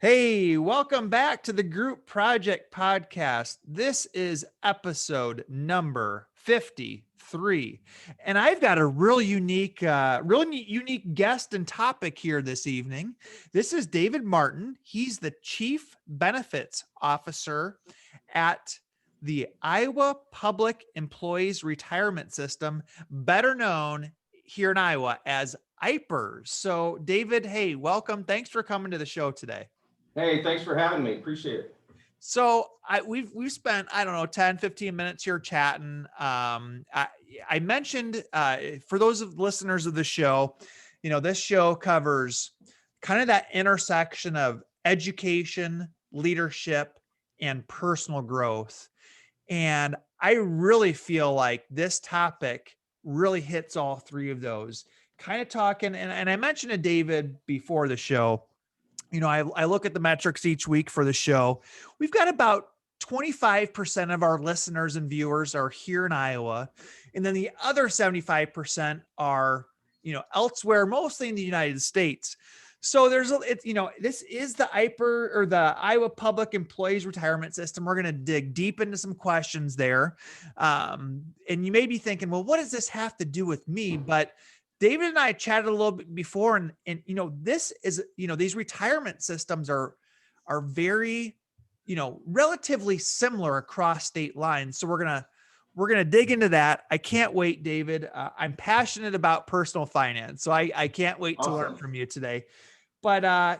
Hey, welcome back to the Group Project Podcast. This is episode number 53. And I've got a unique guest and topic here this evening. This is David Martin. He's the Chief Benefits Officer at the Iowa Public Employees Retirement System, better known here in Iowa as IPERS. So, David, hey, welcome. Thanks for coming to the show today. Hey, thanks for having me. Appreciate it. So we've spent, I don't know, 10, 15 minutes here chatting. I mentioned, for those of listeners of the show, this show covers kind of that intersection of education, leadership, and personal growth. And I really feel like this topic really hits all three of those. Kind of talking, and I mentioned to David before the show, I look at the metrics each week for the show. We've got about 25% of our listeners and viewers are here in Iowa. And then the other 75% are, elsewhere, mostly in the United States. So this is the IPER or the Iowa Public Employees Retirement System. We're going to dig deep into some questions there. And you may be thinking, well, what does this have to do with me? But David and I chatted a little bit before, and this is, these retirement systems are very, relatively similar across state lines. So we're gonna dig into that. I can't wait, David. I'm passionate about personal finance, so I can't wait to learn from you today. But I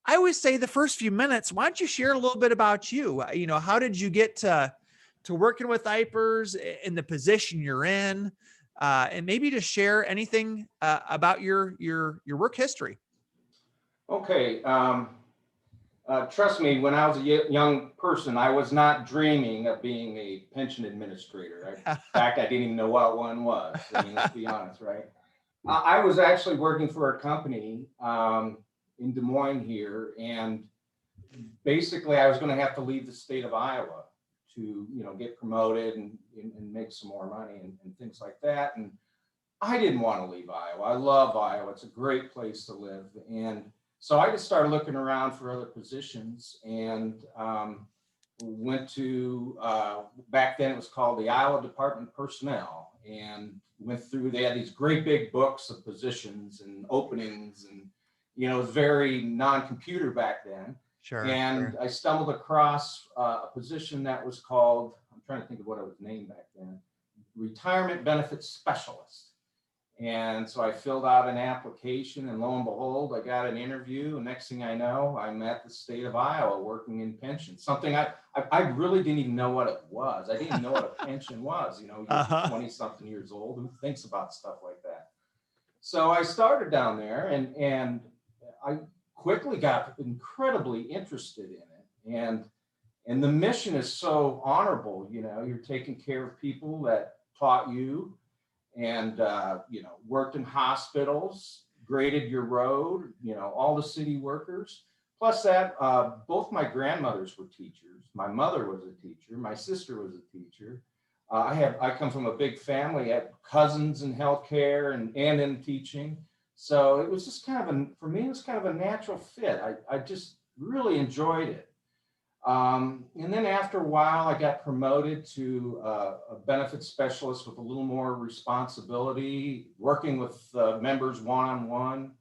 always say the first few minutes, why don't you share a little bit about you? How did you get to working with IPERS in the position you're in? And maybe to share anything about your work history. Okay. Trust me, when I was a young person, I was not dreaming of being a pension administrator. In fact, I didn't even know what one was. I mean, let's be honest, right? I was actually working for a company in Des Moines here, and basically I was going to have to leave the state of Iowa to get promoted and make some more money and things like that. And I didn't want to leave Iowa. I love Iowa. It's a great place to live. And so I just started looking around for other positions and went to, back then it was called the Iowa Department of Personnel, and went through, they had these great big books of positions and openings, and it was very non-computer back then. Sure. And I stumbled across a position that was called, I'm trying to think of what it was named back then, Retirement Benefits Specialist. And so I filled out an application, and lo and behold, I got an interview. And next thing I know, I'm at the state of Iowa working in pensions, something I really didn't even know what it was. I didn't even know what a pension was. You're 20-something years old. Who thinks about stuff like that? So I started down there, and I quickly got incredibly interested in it. And the mission is so honorable. You're taking care of people that taught you, and worked in hospitals, graded your road, all the city workers. Plus that, both my grandmothers were teachers. My mother was a teacher. My sister was a teacher. I come from a big family. I had cousins in healthcare and in teaching. So it was just for me, it was kind of a natural fit. I just really enjoyed it. And then after a while, I got promoted to a benefits specialist with a little more responsibility, working with members one-on-one,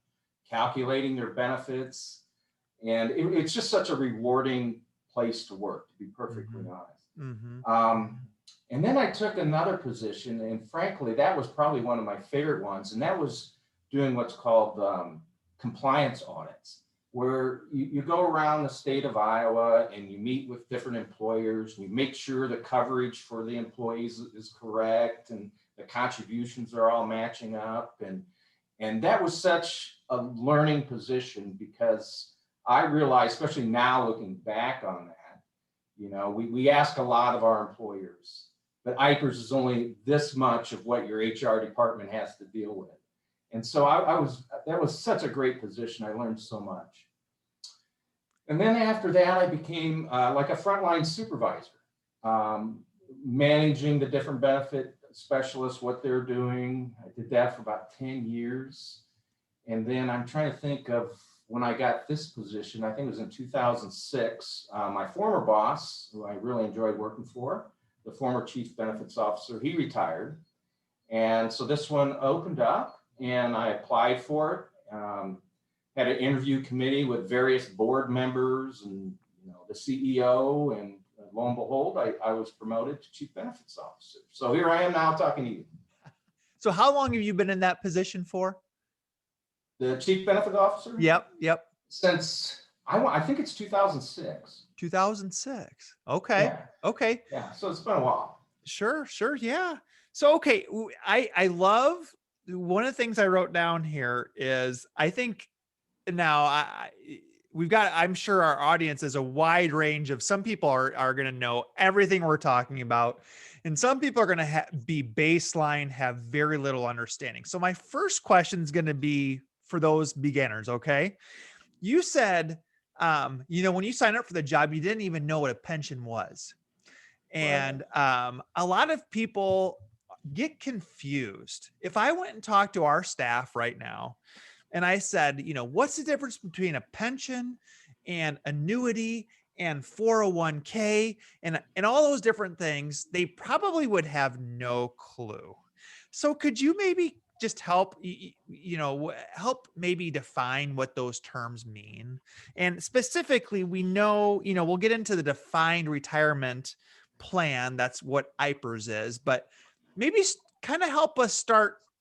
calculating their benefits. And it's just such a rewarding place to work, to be perfectly honest. Mm-hmm. And then I took another position, and frankly, that was probably one of my favorite ones, and that was doing what's called compliance audits, where you go around the state of Iowa and you meet with different employers, and you make sure the coverage for the employees is correct and the contributions are all matching up. And that was such a learning position, because I realized, especially now looking back on that, we ask a lot of our employers, but IPERS is only this much of what your HR department has to deal with. And so that was such a great position. I learned so much. And then after that, I became like a frontline supervisor, managing the different benefit specialists, what they're doing. I did that for about 10 years. And then I'm trying to think of when I got this position, I think it was in 2006, my former boss, who I really enjoyed working for, the former chief benefits officer, he retired. And so this one opened up and I applied for it. Had an interview committee with various board members and the CEO, and lo and behold, I was promoted to chief benefits officer. So here I am now talking to you. So how long have you been in that position for? The chief benefit officer? Yep. Since I think it's 2006. 2006. Okay. Yeah. Okay. Yeah. So it's been a while. Sure. Yeah. So, okay. I love, one of the things I wrote down here is, I think now we've got, I'm sure our audience is a wide range of, some people are going to know everything we're talking about. And some people are going to be baseline, have very little understanding. So my first question is going to be for those beginners. Okay. You said, when you sign up for the job, you didn't even know what a pension was. And a lot of people get confused. If I went and talked to our staff right now and I said, what's the difference between a pension and annuity and 401k and all those different things, they probably would have no clue. So could you maybe just help maybe define what those terms mean? And specifically, we know, we'll get into the defined retirement plan. That's what IPERS is, but maybe kind of help us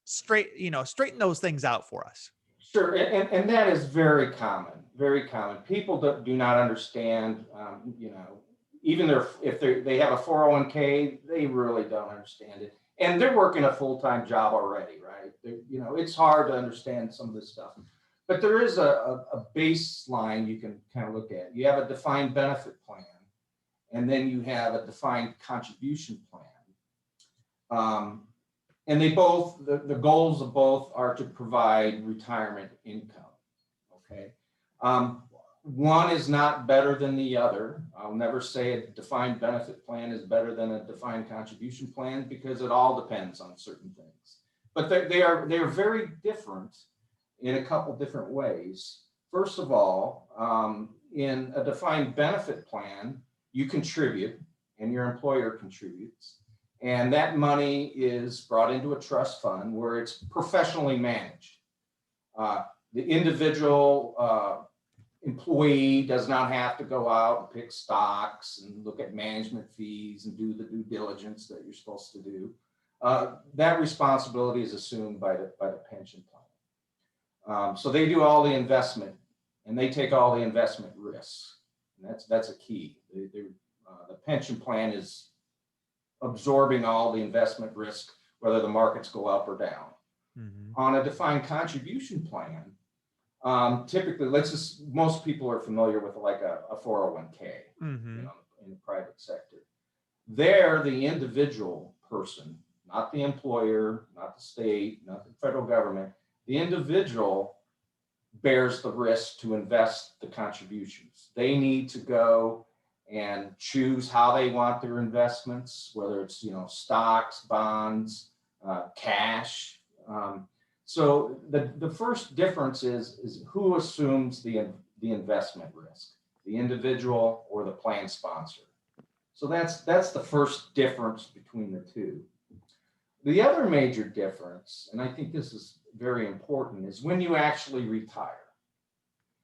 straighten those things out for us. Sure, and that is very common, very common. People do not understand, even if they have a 401k, they really don't understand it. And they're working a full-time job already, right? It's hard to understand some of this stuff. But there is a baseline you can kind of look at. You have a defined benefit plan, and then you have a defined contribution plan. And they both, the goals of both are to provide retirement income, okay? One is not better than the other. I'll never say a defined benefit plan is better than a defined contribution plan, because it all depends on certain things. But they are very different in a couple different ways. First of all, in a defined benefit plan, you contribute and your employer contributes. And that money is brought into a trust fund where it's professionally managed. The individual employee does not have to go out and pick stocks and look at management fees and do the due diligence that you're supposed to do. That responsibility is assumed by the pension plan. So they do all the investment and they take all the investment risks. And that's a key. The pension plan is absorbing all the investment risk, whether the markets go up or down. Mm-hmm. On a defined contribution plan, typically, most people are familiar with like a 401k, mm-hmm. In the private sector. There, the individual person, not the employer, not the state, not the federal government, the individual bears the risk to invest the contributions. They need to go and choose how they want their investments, whether it's stocks, bonds, cash. So the first difference is who assumes the investment risk, the individual or the plan sponsor. So that's the first difference between the two. The other major difference, and I think this is very important, is when you actually retire.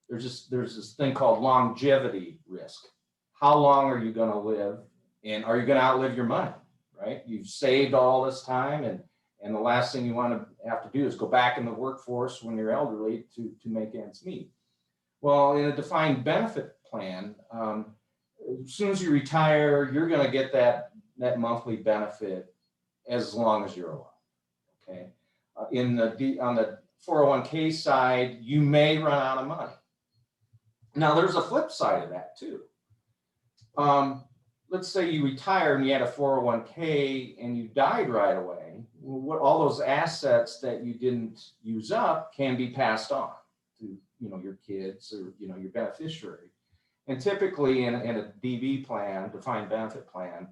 There's this thing called longevity risk. How long are you going to live, and are you going to outlive your money, right? You've saved all this time, and the last thing you want to have to do is go back in the workforce when you're elderly to make ends meet. Well, in a defined benefit plan, as soon as you retire, you're going to get that monthly benefit as long as you're alive, okay? On the 401k side, you may run out of money. Now, there's a flip side of that too. Let's say you retire and you had a 401k and you died right away. Well, all those assets that you didn't use up can be passed on to your kids or your beneficiary. And typically in a DB plan, defined benefit plan,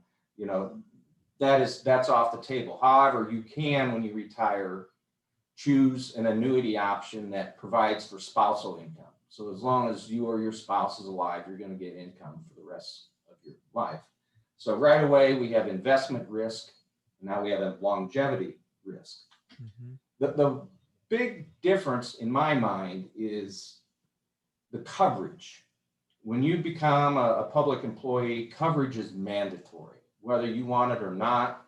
that's off the table. However, you can, when you retire, choose an annuity option that provides for spousal income. So as long as you or your spouse is alive, you're going to get income for the rest of your life. So right away, we have investment risk. Now we have a longevity risk. The big difference in my mind is the coverage. When you become a public employee, coverage is mandatory, whether you want it or not.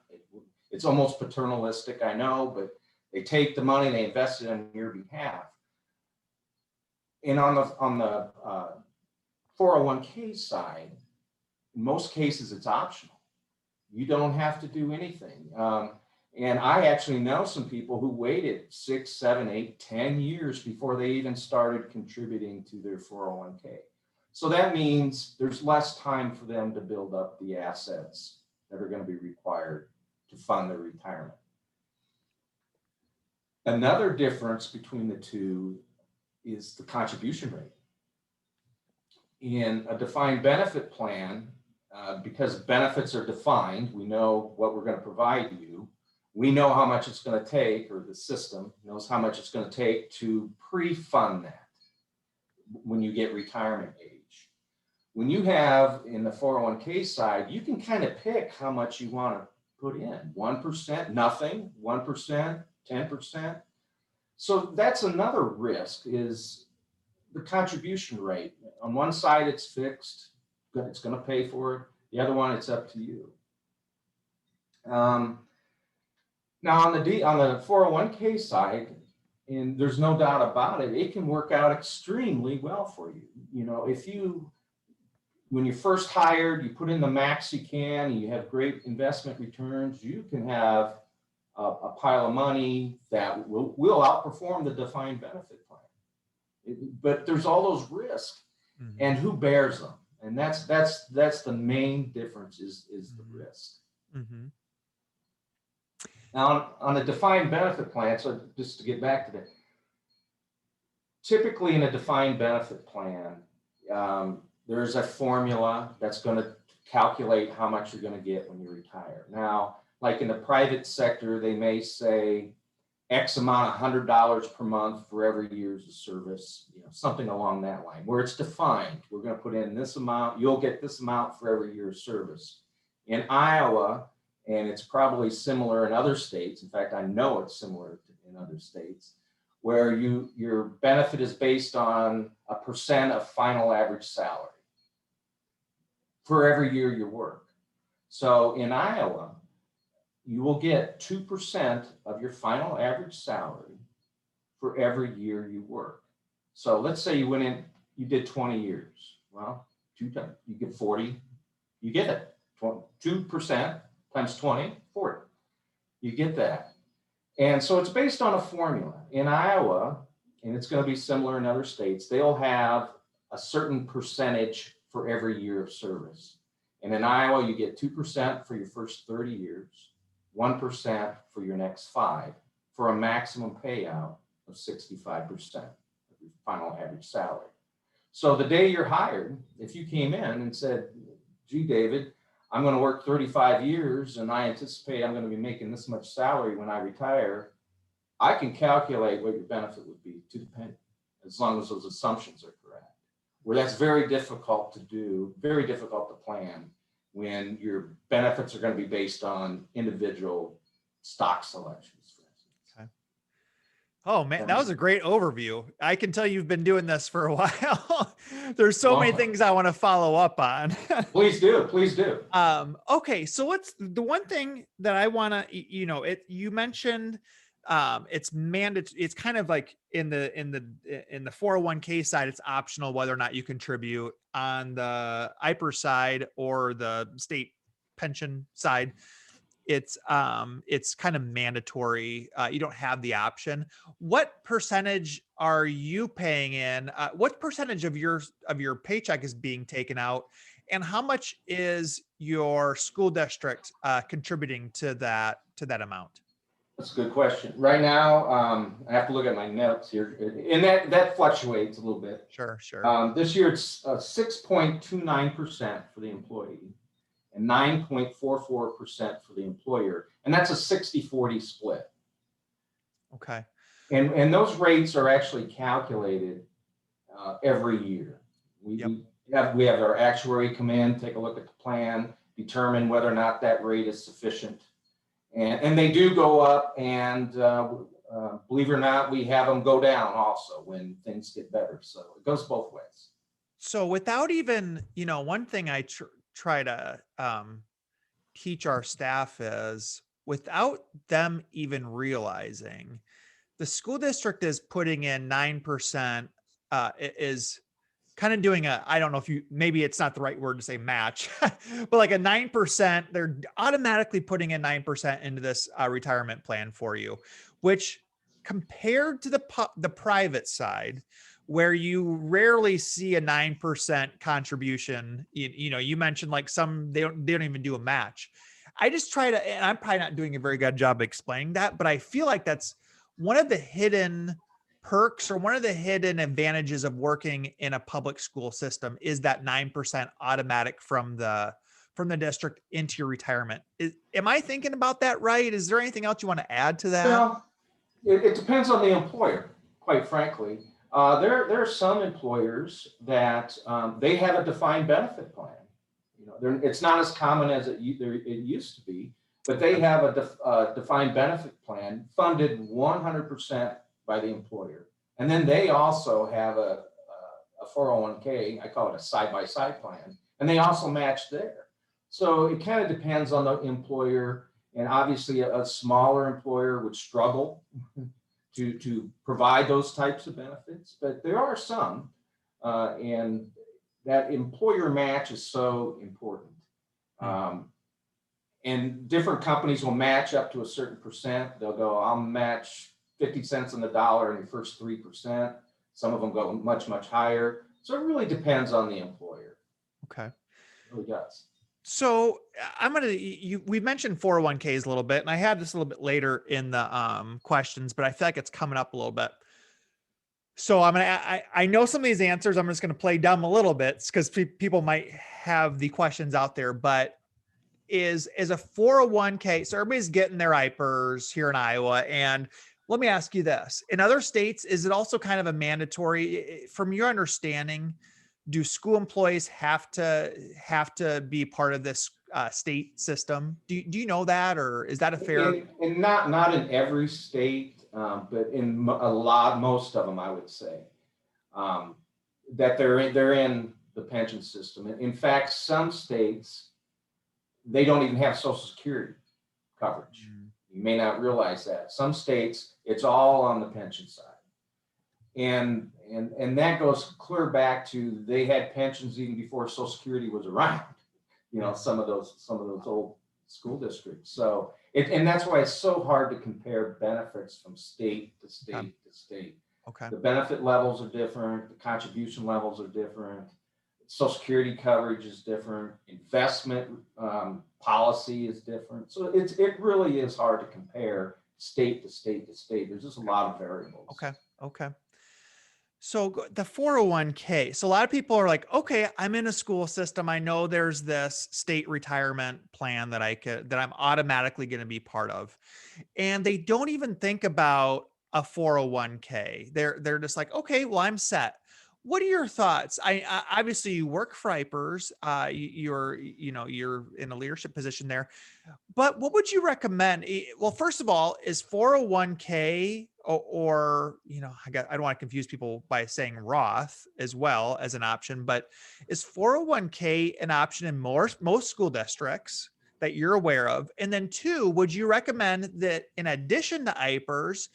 It's almost paternalistic, I know, but they take the money, they invest it on your behalf. And on the 401k side, in most cases, it's optional. You don't have to do anything. And I actually know some people who waited 6, 7, 8, 10 years before they even started contributing to their 401k. So that means there's less time for them to build up the assets that are going to be required to fund their retirement. Another difference between the two is the contribution rate. In a defined benefit plan, because benefits are defined, we know what we're going to provide you. We know how much it's going to take, or the system knows how much it's going to take to pre-fund that when you get retirement age. When you have in the 401k side, you can kind of pick how much you want to put in. 1%, nothing, 1%, 10%. So that's another risk, is the contribution rate. On one side, it's fixed, it's going to pay for it. The other one, it's up to you. Now on the 401k side, and there's no doubt about it, it can work out extremely well for you. You know, when you first hired, you put in the max you can, and you have great investment returns, you can have a pile of money that will outperform the defined benefit plan. But there's all those risks, and who bears them? And that's the main difference is the risk. Now on a defined benefit plan, so just to get back to that, typically in a defined benefit plan, there's a formula that's going to calculate how much you're going to get when you retire. Now, like in the private sector, they may say X amount, $100 per month for every year's of service, you know, something along that line, where it's defined. We're going to put in this amount, you'll get this amount for every year of service. In Iowa, and it's probably similar in other states, in fact, I know it's similar in other states, where your benefit is based on a percent of final average salary for every year you work. So in Iowa, you will get 2% of your final average salary for every year you work. So let's say you went in, you did 20 years. Well, you get 40, you get it. 2% times 20, 40. You get that. And so it's based on a formula. In Iowa, and it's going to be similar in other states, they'll have a certain percentage for every year of service. And in Iowa, you get 2% for your first 30 years, 1% for your next 5, for a maximum payout of 65% of your final average salary. So the day you're hired, if you came in and said, gee, David, I'm going to work 35 years and I anticipate I'm going to be making this much salary when I retire, I can calculate what your benefit would be to the penny, as long as those assumptions are correct. Where that's very difficult to do, very difficult to plan when your benefits are going to be based on individual stock selections, for instance. Okay. Oh man, that was a great overview. I can tell you've been doing this for a while. There's so many things I want to follow up on. Please do, please do. Okay, so the one thing that I want to, you mentioned, it's mandatory. It's kind of like in the 401k side, it's optional whether or not you contribute. On the IPERS side or the state pension side, it's kind of mandatory. You don't have the option. What percentage are you paying in? What percentage of your paycheck is being taken out, and how much is your school district contributing to that amount? That's a good question. Right now, I have to look at my notes here, and that fluctuates a little bit. Sure. This year it's 6.29% for the employee and 9.44% for the employer, and that's a 60-40 split. Okay. And those rates are actually calculated every year. Yep. We have our actuary come in, take a look at the plan, determine whether or not that rate is sufficient. And they do go up, and believe it or not, we have them go down also when things get better. So it goes both ways. So without even, one thing I try to teach our staff is, without them even realizing, the school district is putting in 9%, is kind of doing I don't know if maybe it's not the right word to say match, but like a 9%, they're automatically putting in 9% into this retirement plan for you, which, compared to the private side, where you rarely see a 9% contribution, you mentioned like they don't even do a match. I just try to, and I'm probably not doing a very good job explaining that, but I feel like that's one of the hidden perks, or one of the hidden advantages of working in a public school system, is that 9% automatic from the district into your retirement. Am I thinking about that right? Is there anything else you want to add to that? Well, it depends on the employer, quite frankly. There are some employers that they have a defined benefit plan. It's not as common as it used to be, but they have a defined benefit plan funded 100% by the employer. And then they also have a 401k, I call it a side-by-side plan, and they also match there. So it kind of depends on the employer, and obviously a smaller employer would struggle to provide those types of benefits, but there are some, and that employer match is so important. And different companies will match up to a certain percent. They'll go, I'll match 50 cents on the dollar in the first 3%. Some of them go much, much higher. So it really depends on the employer. Okay. It really does. So we mentioned 401ks a little bit, and I had this a little bit later in the questions, but I feel like it's coming up a little bit. So I know some of these answers. I'm just going to play dumb a little bit because people might have the questions out there, but is a 401k, so everybody's getting their IPERS here in Iowa. And let me ask you this: in other states, is it also kind of a mandatory? From your understanding, do school employees have to be part of this state system? Do you know that, or is that a fair? And not in every state, but in most of them, I would say that they're in the pension system. In fact, some states, they don't even have Social Security coverage. You may not realize that. Some states, it's all on the pension side. And that goes clear back to, they had pensions even before Social Security was around, some of those old school districts. So and that's why it's so hard to compare benefits from state to state to state. Okay. The benefit levels are different, the contribution levels are different. Social Security coverage is different. Investment policy is different. So it really is hard to compare state to state to state. There's just a lot of variables. Okay. So the 401k. So a lot of people are like, okay, I'm in a school system. I know there's this state retirement plan that I'm automatically going to be part of. And they don't even think about a 401k. They're just like, okay, well, I'm set. What are your thoughts? I obviously you work for IPERS. You're in a leadership position there, but what would you recommend? Well, first of all, is 401k or I don't want to confuse people by saying Roth as well as an option, but is 401k an option in most school districts that you're aware of? And then two, would you recommend that in addition to IPERS,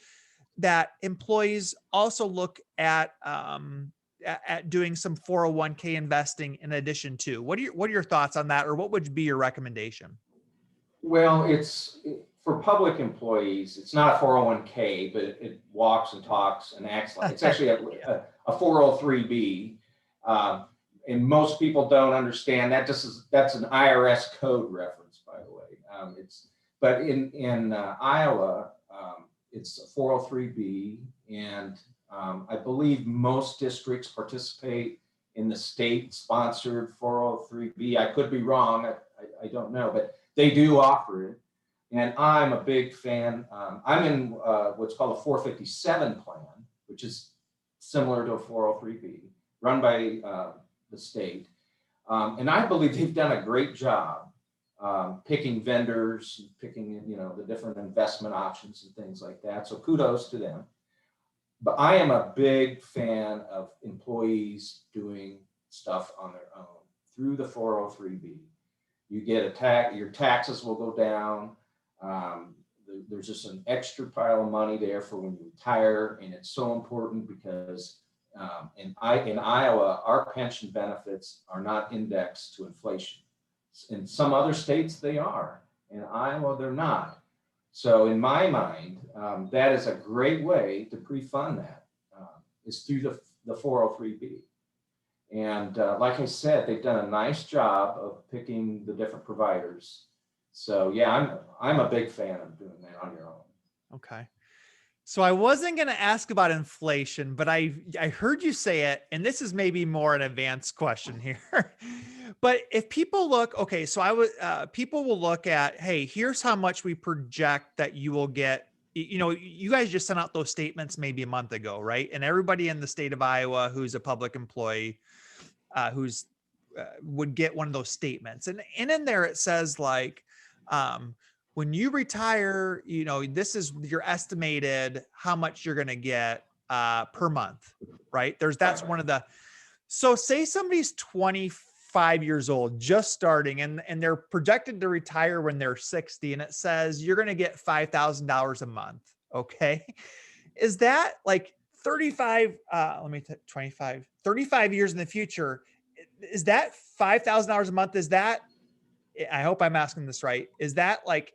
that employees also look at doing some 401k investing in addition to? What are your thoughts on that, or what would be your recommendation? Well, for public employees, it's not a 401k, but it walks and talks and acts like it's actually a 403b. And most people don't understand that. That's an IRS code reference, by the way. But in Iowa, it's a 403b, and I believe most districts participate in the state-sponsored 403b. I could be wrong. I don't know, but they do offer it. And I'm a big fan. I'm in what's called a 457 plan, which is similar to a 403b. run by the state. And I believe they've done a great job picking vendors, picking, the different investment options and things like that. So kudos to them. But I am a big fan of employees doing stuff on their own through the 403B. You get your taxes will go down. There's just an extra pile of money there for when you retire. And it's so important because in Iowa, our pension benefits are not indexed to inflation. In some other states, they are. In Iowa, they're not. So in my mind, that is a great way to pre-fund that, is through the 403B. And like I said, they've done a nice job of picking the different providers. So yeah, I'm a big fan of doing that on your own. Okay. So I wasn't going to ask about inflation, but I heard you say it, and this is maybe more an advanced question here. But if people look, okay, so people will look at, hey, here's how much we project that you will get. You guys just sent out those statements maybe a month ago, right? And everybody in the state of Iowa who's a public employee, would get one of those statements, and in there it says like, when you retire, this is your estimated how much you're going to get per month, right? That's one of the, so say somebody's 25 years old, just starting, and they're projected to retire when they're 60, and it says you're going to get $5,000 a month. Okay. Is that like 35 years in the future? Is that $5,000 a month? Is that, I hope I'm asking this right, is that like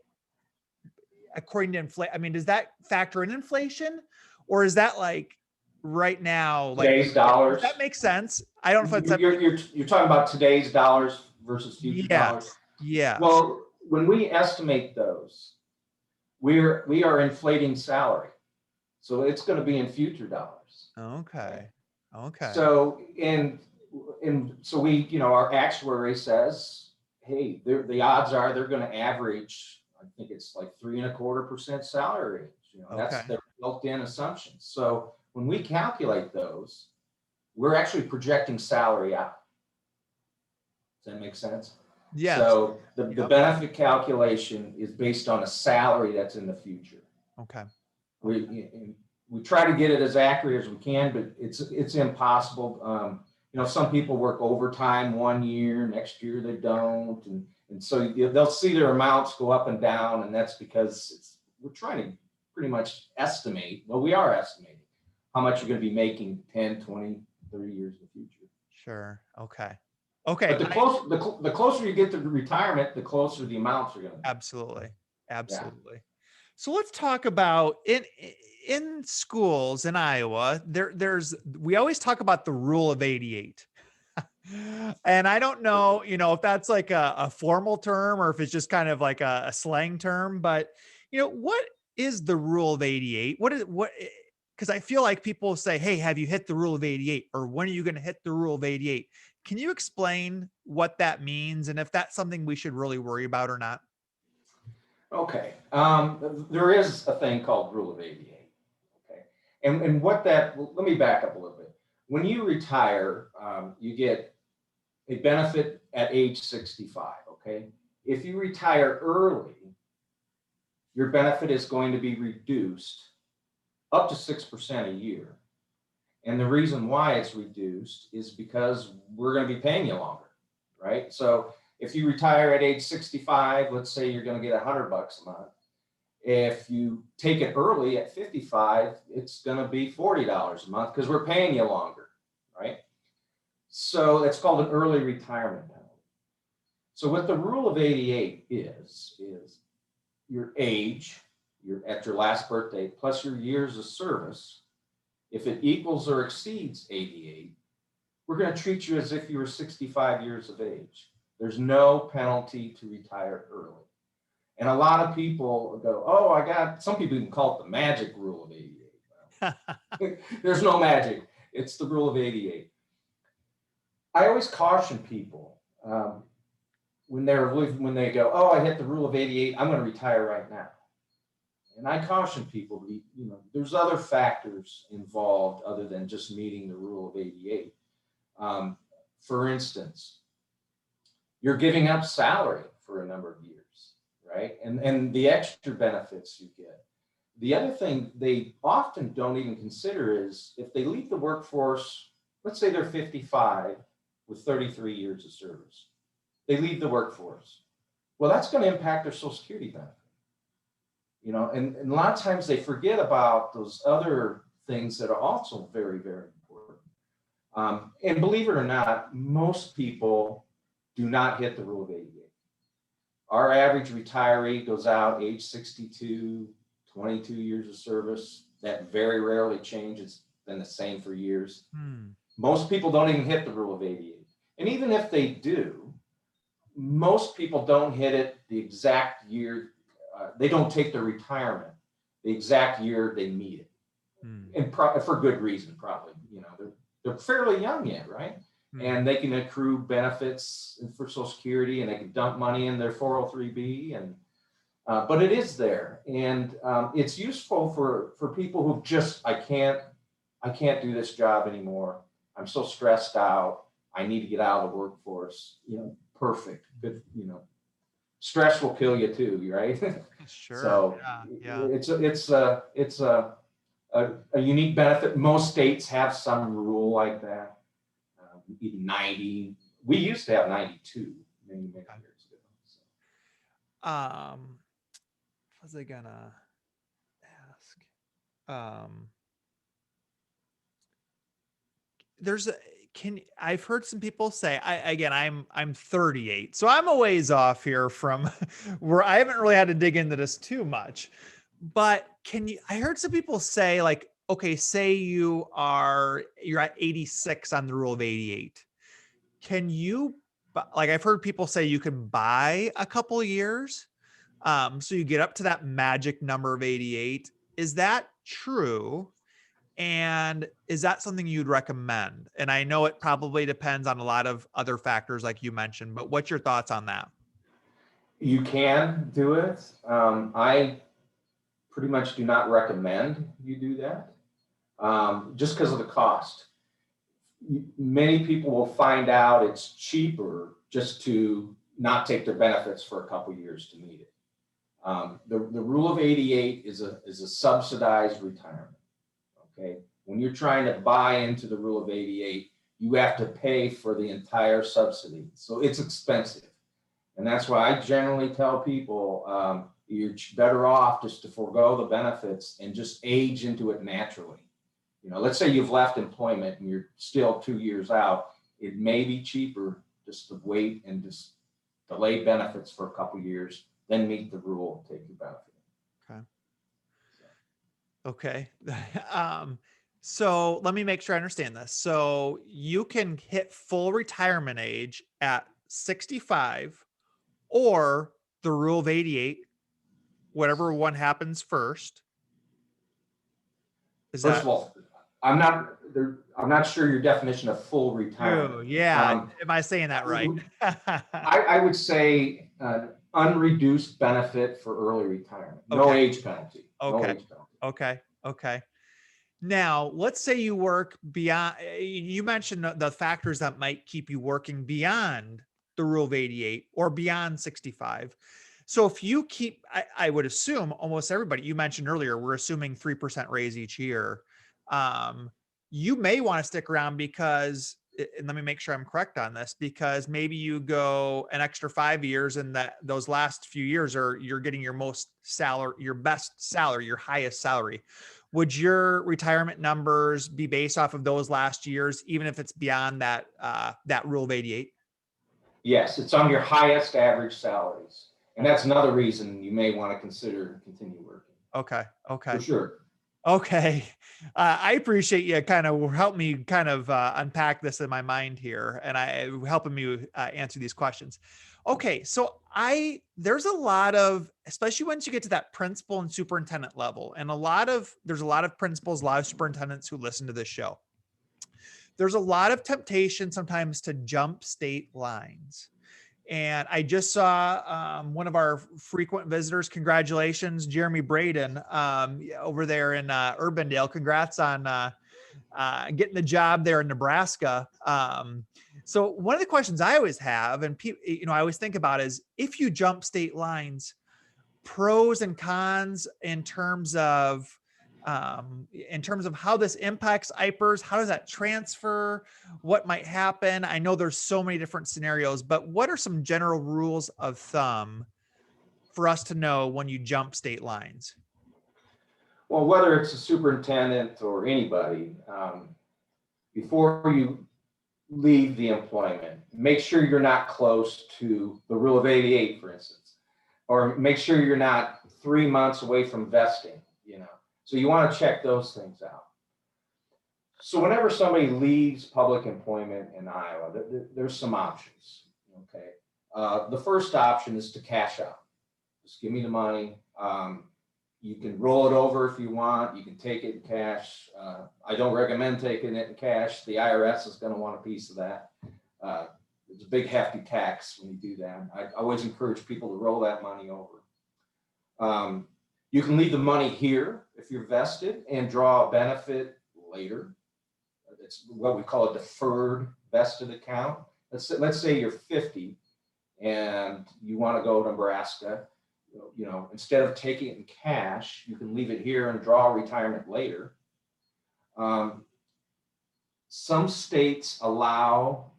according to inflation? I mean, does that factor in inflation, or is that like right now, like today's dollars? Does that make sense? I don't know if it's you're talking about today's dollars versus future dollars. Yeah. Well, when we estimate those, we are inflating salary, so it's going to be in future dollars. Okay. So so we, our actuary says, hey, the odds are they're going to average, I think it's like 3.25% salary range. That's their built-in assumptions. So when we calculate those, we're actually projecting salary out. Does that make sense? Yeah. So the benefit calculation is based on a salary that's in the future. Okay. We try to get it as accurate as we can, but it's impossible. Some people work overtime one year, next year they don't, and so they'll see their amounts go up and down, and that's because we're trying to pretty much estimate. Well, we are estimating how much you're going to be making 10, 20, 30 years in the future. Sure. Okay. But the closer you get to retirement, the closer the amounts are going to be. Absolutely. Yeah. So let's talk about in schools in Iowa, we always talk about the rule of 88. And I don't know, if that's like a formal term or if it's just kind of like a slang term, but what is the rule of 88? Because I feel like people say, hey, have you hit the rule of 88? Or when are you going to hit the rule of 88? Can you explain what that means and if that's something we should really worry about or not? Okay. There is a thing called rule of 88. Okay. And let me back up a little bit. When you retire, you get a benefit at age 65. Okay. If you retire early, your benefit is going to be reduced up to 6% a year. And the reason why it's reduced is because we're going to be paying you longer, right? So if you retire at age 65, let's say you're going to get $100 a month. If you take it early at 55, it's going to be $40 a month because we're paying you longer, right? So that's called an early retirement penalty. So what the rule of 88 is your age, at your last birthday, plus your years of service. If it equals or exceeds 88, we're going to treat you as if you were 65 years of age. There's no penalty to retire early. And a lot of people go, some people even call it the magic rule of 88. There's no magic. It's the rule of 88. I always caution people when they go, I hit the rule of 88, I'm going to retire right now. And I caution people, there's other factors involved other than just meeting the rule of 88. For instance, you're giving up salary for a number of years, right? And the extra benefits you get. The other thing they often don't even consider is if they leave the workforce, let's say they're 55 with 33 years of service, they leave the workforce. Well, that's going to impact their Social Security benefit. You know, and a lot of times they forget about those other things that are also very, very important. And believe it or not, most people do not hit the rule of 88. Our average retiree goes out age 62, 22 years of service. That very rarely changes, been the same for years. Most people don't even hit the rule of 88. And even if they do, most people don't hit it the exact year. They don't take their retirement the exact year they meet it. And for good reason, probably. You know, they're fairly young yet, right? And they can accrue benefits for Social Security, and they can dump money in their 403B, and but it is there, and it's useful for people who just I can't do this job anymore. I'm so stressed out. I need to get out of the workforce. You know, perfect. Good. You know, stress will kill you too, right? Sure. So yeah. It's a unique benefit. Most states have some rule like that. Even 90. We used to have 92 many years ago. So. What was I gonna ask? I've heard some people say, I'm 38, so I'm a ways off here from where I haven't really had to dig into this too much. But I heard some people say, like, okay, say you're at 86 on the rule of 88. Can you, like, I've heard people say you can buy a couple of years. So you get up to that magic number of 88. Is that true? And is that something you'd recommend? And I know it probably depends on a lot of other factors like you mentioned, but what's your thoughts on that? You can do it. I pretty much do not recommend you do that, just because of the cost. Many people will find out it's cheaper just to not take their benefits for a couple years to meet it. The rule of 88 is a subsidized retirement. Okay, when you're trying to buy into the rule of 88, you have to pay for the entire subsidy, so it's expensive, and that's why I generally tell people you're better off just to forego the benefits and just age into it naturally. You know, let's say you've left employment and you're still 2 years out. It may be cheaper just to wait and just delay benefits for a couple years, then meet the rule and take your benefit. Okay. So let me make sure I understand this. So you can hit full retirement age at 65 or the rule of 88, whatever one happens first. First of all, I'm not sure your definition of full retirement. Oh, yeah. Am I saying that right? I would say unreduced benefit for early retirement. No age penalty. Okay. No age penalty. Okay. Now, let's say you work beyond, you mentioned the factors that might keep you working beyond the rule of 88 or beyond 65. So if you keep, I would assume almost everybody, you mentioned earlier, we're assuming 3% raise each year. You may want to stick around because, and let me make sure I'm correct on this, because maybe you go an extra 5 years and those last few years you're getting your most salary, your best salary, your highest salary. Would your retirement numbers be based off of those last years, even if it's beyond that rule of 88? Yes, it's on your highest average salaries. And that's another reason you may want to consider continue working. Okay. For sure. Okay. I appreciate you kind of help me kind of unpack this in my mind here and helping me answer these questions. Okay. So there's a lot of, especially once you get to that principal and superintendent level, and there's a lot of principals, a lot of superintendents who listen to this show. There's a lot of temptation sometimes to jump state lines. And I just saw one of our frequent visitors. Congratulations, Jeremy Braden, over there in Urbandale. Congrats on getting the job there in Nebraska. So one of the questions I always have, and I always think about is, if you jump state lines, pros and cons in terms of how this impacts IPERS, how does that transfer, what might happen? I know there's so many different scenarios, but what are some general rules of thumb for us to know when you jump state lines? Well, whether it's a superintendent or anybody, before you leave the employment, make sure you're not close to the rule of 88, for instance, or make sure you're not 3 months away from vesting, So you want to check those things out. So whenever somebody leaves public employment in Iowa, there's some options, okay? The first option is to cash out. Just give me the money. You can roll it over if you want. You can take it in cash. I don't recommend taking it in cash. The IRS is going to want a piece of that. It's a big hefty tax when you do that. I always encourage people to roll that money over. You can leave the money here if you're vested and draw a benefit later. It's what we call a deferred vested account. Let's say you're 50 and you want to go to Nebraska. Instead of taking it in cash, you can leave it here and draw retirement later. Some states allow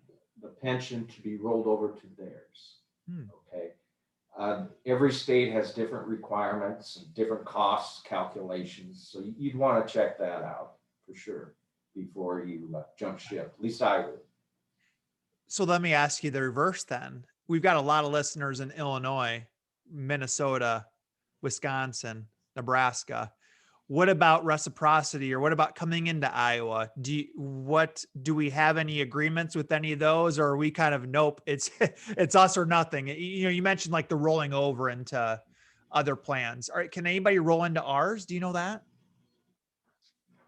the pension to be rolled over to theirs. Okay. Every state has different requirements and different costs calculations. So you'd want to check that out for sure before you jump ship. At least I would. So let me ask you the reverse then. We've got a lot of listeners in Illinois, Minnesota, Wisconsin, Nebraska. What about reciprocity, or what about coming into Iowa? Do we have any agreements with any of those, or are we kind of, nope, it's us or nothing? You mentioned like the rolling over into other plans. All right, can anybody roll into ours? Do you know that?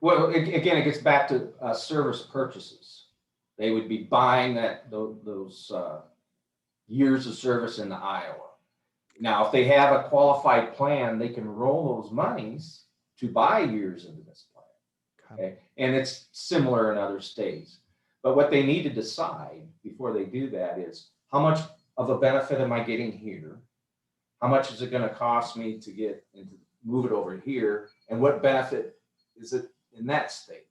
Well, again, it gets back to service purchases. They would be buying those years of service into Iowa. Now, if they have a qualified plan, they can roll those monies to buy years into this plan. Okay. And it's similar in other states. But what they need to decide before they do that is, how much of a benefit am I getting here? How much is it going to cost me to move it over here? And what benefit is it in that state?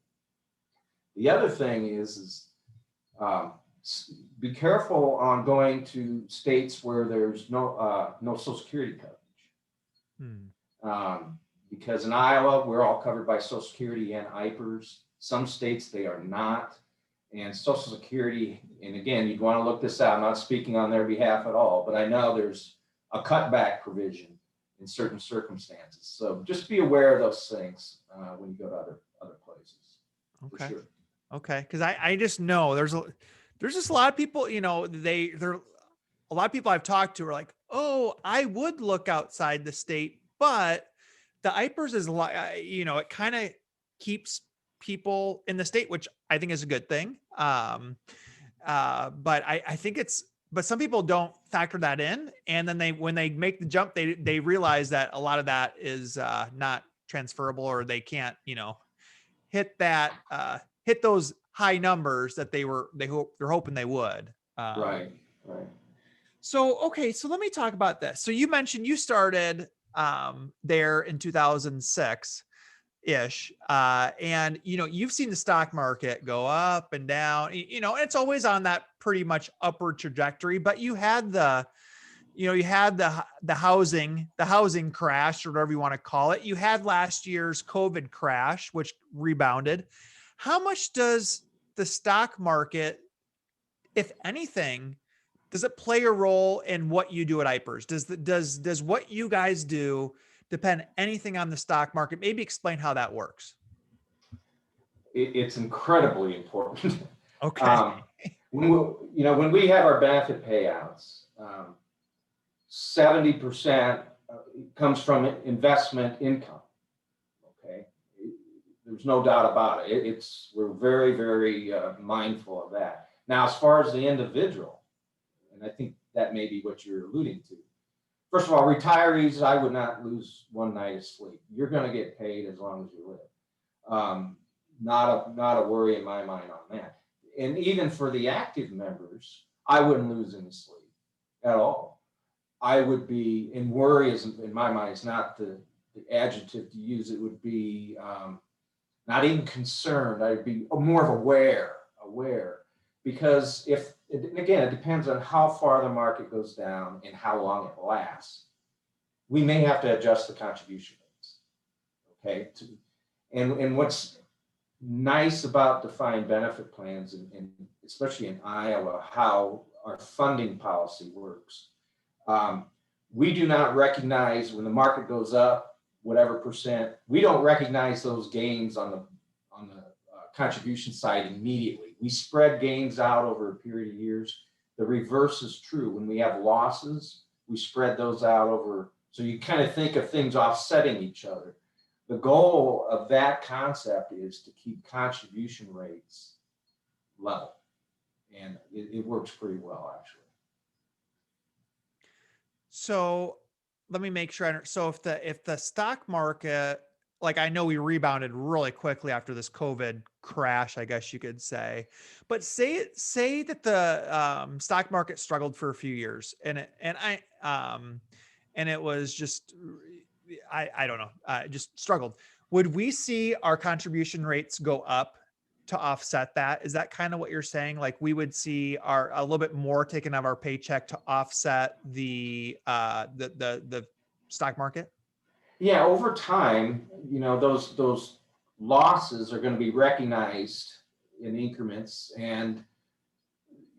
The other thing is be careful on going to states where there's no Social Security coverage. Because in Iowa, we're all covered by Social Security and IPERS. Some states, they are not. And Social Security, and again, you'd want to look this out. I'm not speaking on their behalf at all, but I know there's a cutback provision in certain circumstances. So just be aware of those things when you go to other places. Okay. For sure. Okay. Because I just know there's just a lot of people, a lot of people I've talked to are like, oh, I would look outside the state, but the IPERS is like, it kind of keeps people in the state, which I think is a good thing. But I think but some people don't factor that in. And then when they make the jump, they realize that a lot of that is not transferable, or they can't, hit those high numbers that they're hoping they would. Right. So, okay. So let me talk about this. So you mentioned you started there in 2006 ish. And, you've seen the stock market go up and down, and it's always on that pretty much upward trajectory, but you had the housing crash, or whatever you want to call it. You had last year's COVID crash, which rebounded. How much does the stock market, if anything, does it play a role in what you do at IPERS? Does what you guys do depend anything on the stock market? Maybe explain how that works. It's incredibly important. Okay. When we have our benefit payouts, 70% comes from investment income. Okay, there's no doubt about it. We're very, very mindful of that. Now, as far as the individual, and I think that may be what you're alluding to. First of all, retirees, I would not lose one night of sleep. You're going to get paid as long as you live. not a worry in my mind on that. And even for the active members, I wouldn't lose any sleep at all. I would be, and worry is, in my mind, is not the adjective to use. It would be not even concerned. I'd be more of aware, because if, and again, it depends on how far the market goes down and how long it lasts. We may have to adjust the contribution rates. Okay, and what's nice about defined benefit plans, and especially in Iowa, how our funding policy works. We do not recognize when the market goes up, whatever percent, we don't recognize those gains on the contribution side immediately. We spread gains out over a period of years. The reverse is true. When we have losses, we spread those out over, so you kind of think of things offsetting each other. The goal of that concept is to keep contribution rates level. And it works pretty well, actually. So let me make sure. So if the stock market, like I know we rebounded really quickly after this COVID crash, I guess you could say, but say that the stock market struggled for a few years and it was just, I don't know, just struggled. Would we see our contribution rates go up to offset that? Is that kind of what you're saying? Like we would see a little bit more taken out of our paycheck to offset the stock market? Yeah, over time, those losses are going to be recognized in increments, and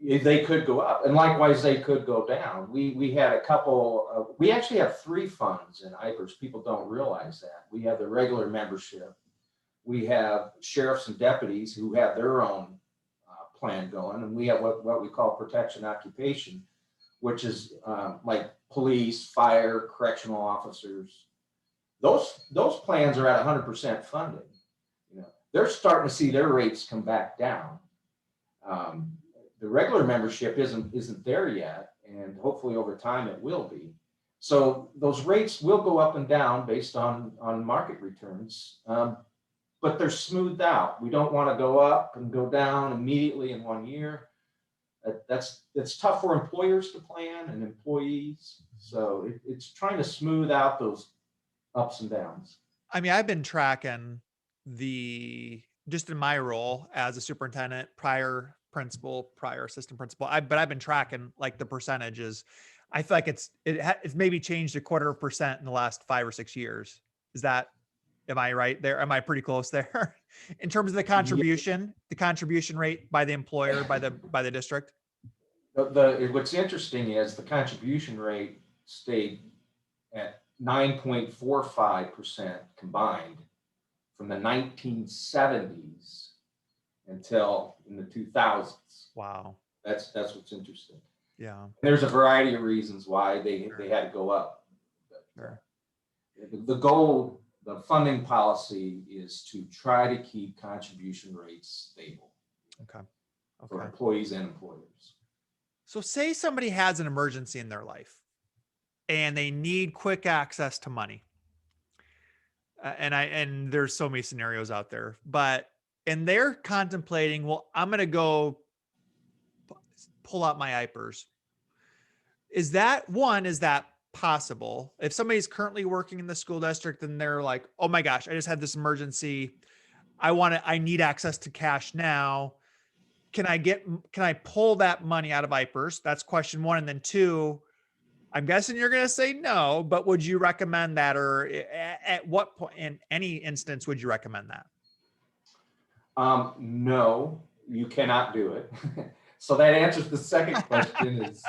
they could go up, and likewise they could go down. We had a couple of, we actually have 3 funds in IPERS. People don't realize that. We have the regular membership. We have sheriffs and deputies who have their own plan going, and we have what we call protection occupation, which is like police, fire, correctional officers. Those plans are at 100% funded. They're starting to see their rates come back down. The regular membership isn't there yet, and hopefully over time it will be. So those rates will go up and down based on market returns, but they're smoothed out. We don't want to go up and go down immediately in 1 year. That's tough for employers to plan and employees. So it's trying to smooth out those ups and downs. I mean, I've been tracking just in my role as a superintendent, prior principal, prior assistant principal, but I've been tracking like the percentages. I feel like it's maybe changed 1/4% in the last 5 or 6 years. Am I right there? Am I pretty close there in terms of the contribution rate by the employer, by the district? What's interesting is the contribution rate stayed at 9.45% combined from the 1970s until in the 2000s. Wow. That's what's interesting. Yeah. There's a variety of reasons why they had to go up. Sure. The goal, the funding policy is to try to keep contribution rates stable. Okay. For employees and employers. So say somebody has an emergency in their life and they need quick access to money. And there's so many scenarios out there, and they're contemplating, well, I'm going to go pull out my IPERS. Is that possible? If somebody's currently working in the school district and they're like, oh my gosh, I just had this emergency. I need access to cash now. Can I pull that money out of IPERS? That's question 1. And then 2, I'm guessing you're going to say no, but would you recommend that? Or at what point in any instance would you recommend that? No, you cannot do it. So that answers the second question is,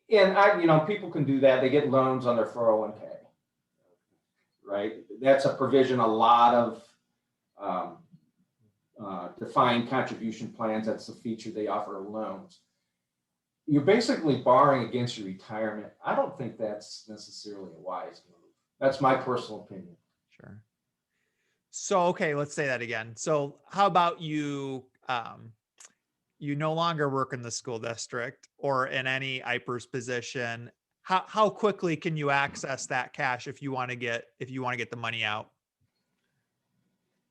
and people can do that. They get loans on their 401k, right? That's a provision. A lot of defined contribution plans, that's the feature they offer loans. You're basically borrowing against your retirement. I don't think that's necessarily a wise move. That's my personal opinion. Sure. So, okay, let's say that again. So how about you no longer work in the school district or in any IPERS position? How quickly can you access that cash if you want to get the money out?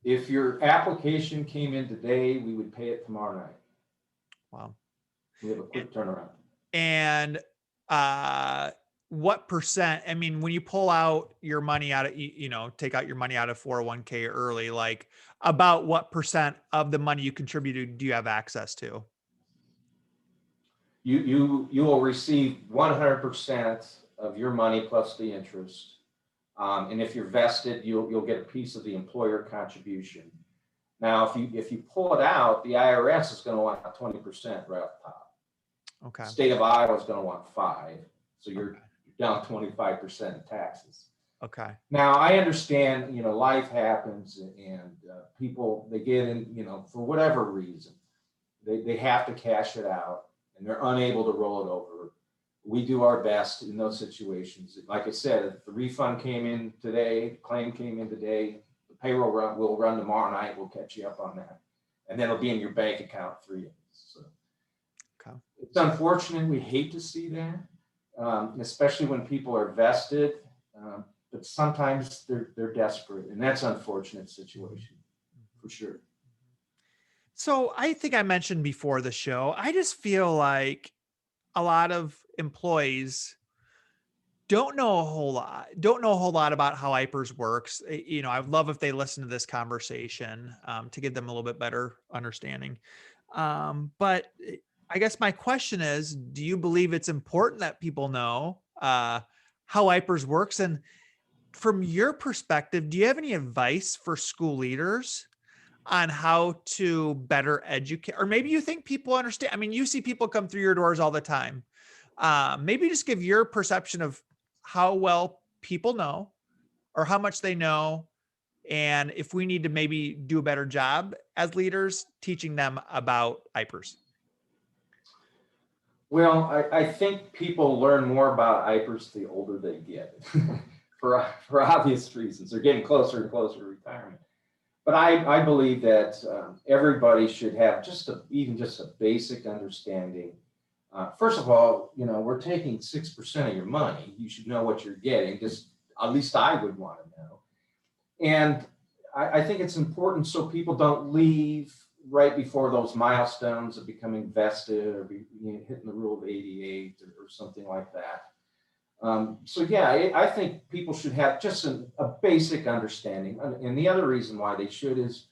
If your application came in today, we would pay it tomorrow night. Wow. We have a quick turnaround. And what percent, I mean, when you pull out your money out of, take out your money out of 401k early, like about what percent of the money you contributed do you have access to? You will receive 100% of your money plus the interest. And if you're vested, you'll get a piece of the employer contribution. Now, if you pull it out, the IRS is going to want 20% right off the top. Okay. State of Iowa is going to want 5%. So you're down 25% in taxes. Okay. Now, I understand, life happens and people, they get in, for whatever reason, they have to cash it out and they're unable to roll it over. We do our best in those situations. Like I said, if the refund came in today, claim came in today, the payroll run will run tomorrow night. We'll catch you up on that. And then it'll be in your bank account 3 days. So okay. It's unfortunate. We hate to see that, especially when people are vested. But sometimes they're desperate, and that's an unfortunate situation for sure. So I think I mentioned before the show, I just feel like a lot of employees don't know a whole lot about how IPERS works. I would love if they listen to this conversation to give them a little bit better understanding. But I guess my question is, do you believe it's important that people know how IPERS works? And from your perspective, do you have any advice for school leaders on how to better educate? Or maybe you think people understand. I mean, you see people come through your doors all the time. Maybe just give your perception of how well people know or how much they know. And if we need to maybe do a better job as leaders teaching them about IPERS. Well, I think people learn more about IPERS the older they get for obvious reasons. They're getting closer and closer to retirement. But I believe that everybody should have even just a basic understanding. First of all, we're taking 6% of your money. You should know what you're getting. Just at least I would want to know. And I think it's important so people don't leave right before those milestones of becoming vested or hitting the rule of 88 or something like that. So yeah, I think people should have just a basic understanding. And the other reason why they should is,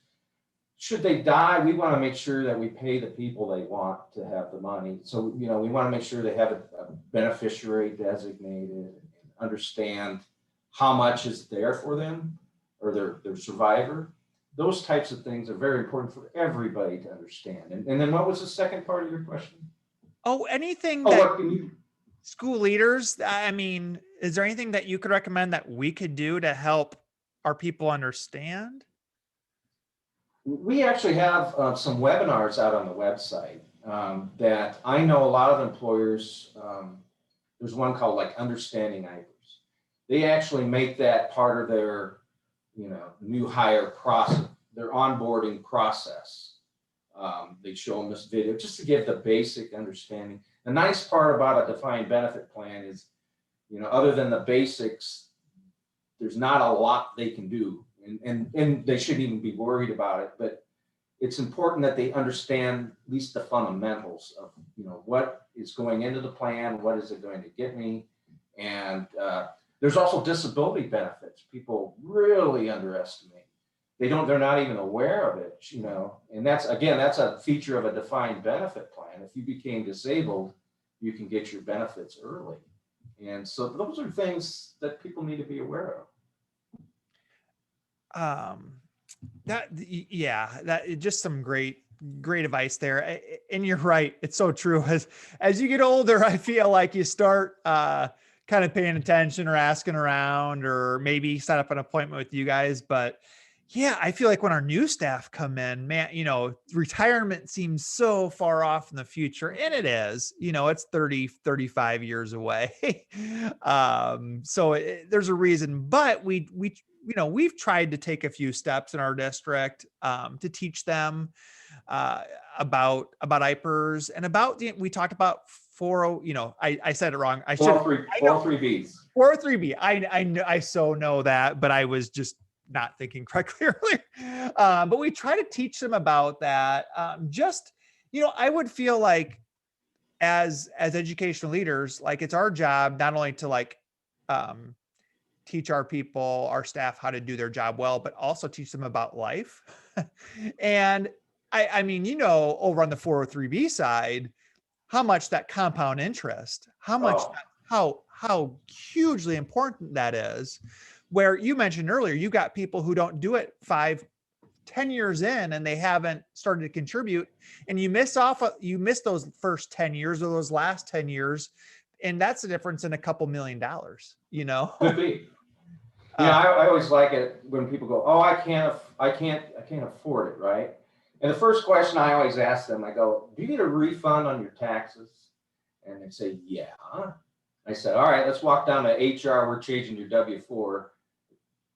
should they die, we want to make sure that we pay the people they want to have the money. So, we want to make sure they have a beneficiary designated and understand how much is there for them or their survivor. Those types of things are very important for everybody to understand. And then what was the second part of your question? Oh, anything school leaders, I mean, is there anything that you could recommend that we could do to help our people understand? We actually have some webinars out on the website that I know a lot of employers, there's one called like Understanding IPERS. They actually make that part of their, new hire process, their onboarding process. They show them this video just to give the basic understanding. The nice part about a defined benefit plan is, other than the basics, there's not a lot they can do. And they shouldn't even be worried about it, but it's important that they understand at least the fundamentals of, what is going into the plan, what is it going to get me, and there's also disability benefits. People really underestimate. They're not even aware of it, and that's a feature of a defined benefit plan. If you became disabled, you can get your benefits early, and so those are things that people need to be aware of. Just some great advice there. And you're right. It's so true. As you get older, I feel like you start, kind of paying attention or asking around, or maybe set up an appointment with you guys. But yeah, I feel like when our new staff come in, man, retirement seems so far off in the future, and it is, it's 30, 35 years away. There's a reason, but we've tried to take a few steps in our district to teach them about IPERS and we talked about I said it wrong. 403Bs. 403B. I so know that, but I was just not thinking correctly earlier. But we try to teach them about that. Just, I would feel like as educational leaders, like it's our job not only to like teach our people, our staff how to do their job well, but also teach them about life. And I mean, over on the 403B side, how much that compound interest, Oh, how hugely important that is. Where you mentioned earlier, you got people who don't do it 5-10 years in and they haven't started to contribute, and you miss those first 10 years or those last 10 years. And that's the difference in a couple $1 million. could be. I always like it when people go, "Oh, I can't afford it," right? And the first question I always ask them, I go, "Do you get a refund on your taxes?" And they say, "Yeah." I said, "All right, let's walk down to HR. We're changing your W-4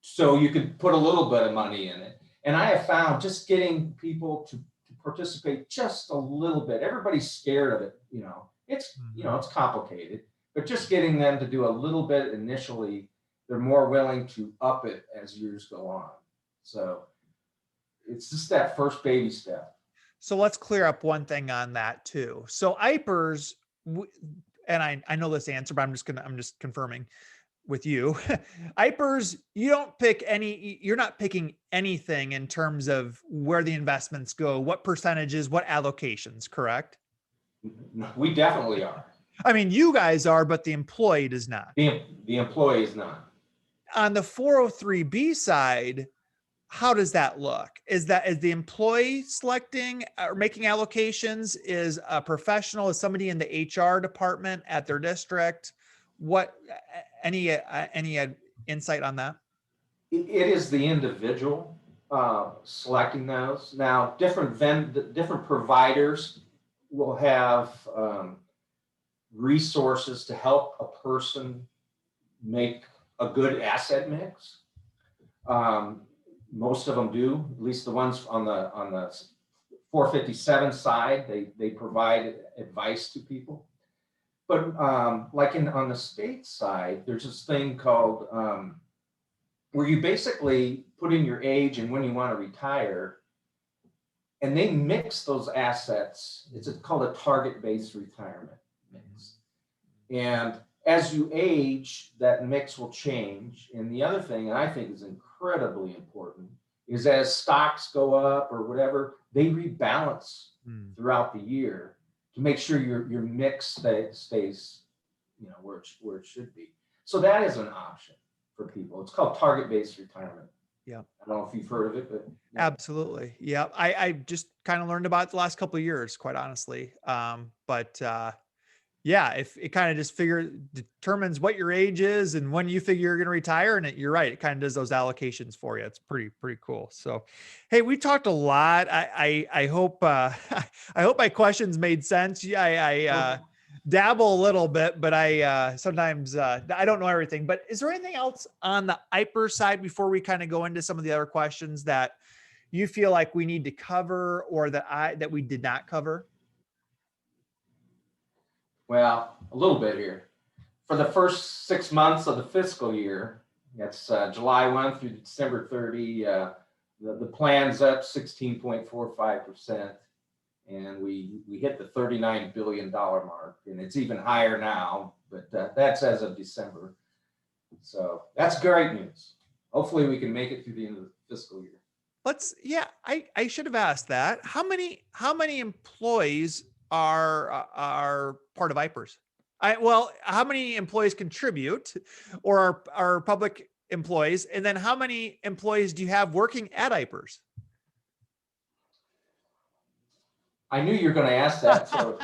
so you can put a little bit of money in it." And I have found just getting people to participate just a little bit. Everybody's scared of it. It's complicated, but just getting them to do a little bit initially, they're more willing to up it as years go on. So it's just that first baby step. So let's clear up one thing on that too. So IPERS, and I know this answer, but I'm just confirming with you. IPERS, you're not picking anything in terms of where the investments go, what percentages, what allocations, correct? We definitely are. I mean, you guys are, but the employee does not. The employee is not. On the 403B side, how does that look? Is the employee selecting or making allocations? Is a professional, is somebody in the HR department at their district? What, any insight on that? It is the individual selecting those. Now, different providers will have resources to help a person make a good asset mix. Most of them do, at least the ones on the 457 side, they provide advice to people. But like on the state side, there's this thing called where you basically put in your age and when you want to retire, and they mix those assets. It's called a target-based retirement mix. And as you age, that mix will change. And the other thing, and I think is incredibly important, is as stocks go up or whatever, they rebalance throughout the year to make sure your mix stays, where it should be. So that is an option for people. It's called target-based retirement. Yeah. I don't know if you've heard of it, but yeah. Absolutely. Yeah. I just kind of learned about it the last couple of years, quite honestly. Yeah, if it kind of just determines what your age is and when you figure you're going to retire, and you're right, it kind of does those allocations for you. It's pretty cool. So, hey, we talked a lot. I hope I hope my questions made sense. Yeah, I dabble a little bit, but I sometimes I don't know everything. But is there anything else on the IPER side before we kind of go into some of the other questions that you feel like we need to cover, or that we did not cover? well, a little bit here. For the first 6 months of the fiscal year, that's July 1 through December 30, the plan's up 16.45%. And we hit the $39 billion mark, and it's even higher now, but that's as of December. So that's great news. Hopefully we can make it through the end of the fiscal year. I should have asked that. How many employees are part of IPERS? How many employees contribute or are public employees? And then how many employees do you have working at IPERS? I knew you were going to ask that. So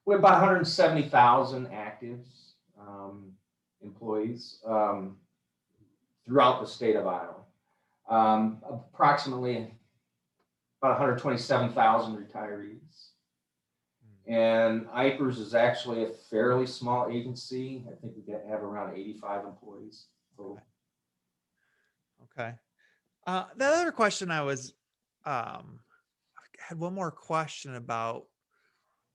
we have about 170,000 active employees throughout the state of Iowa. Approximately about 127,000 retirees. And IPERS is actually a fairly small agency. I think we have around 85 employees total. Okay. The other question I had one more question about.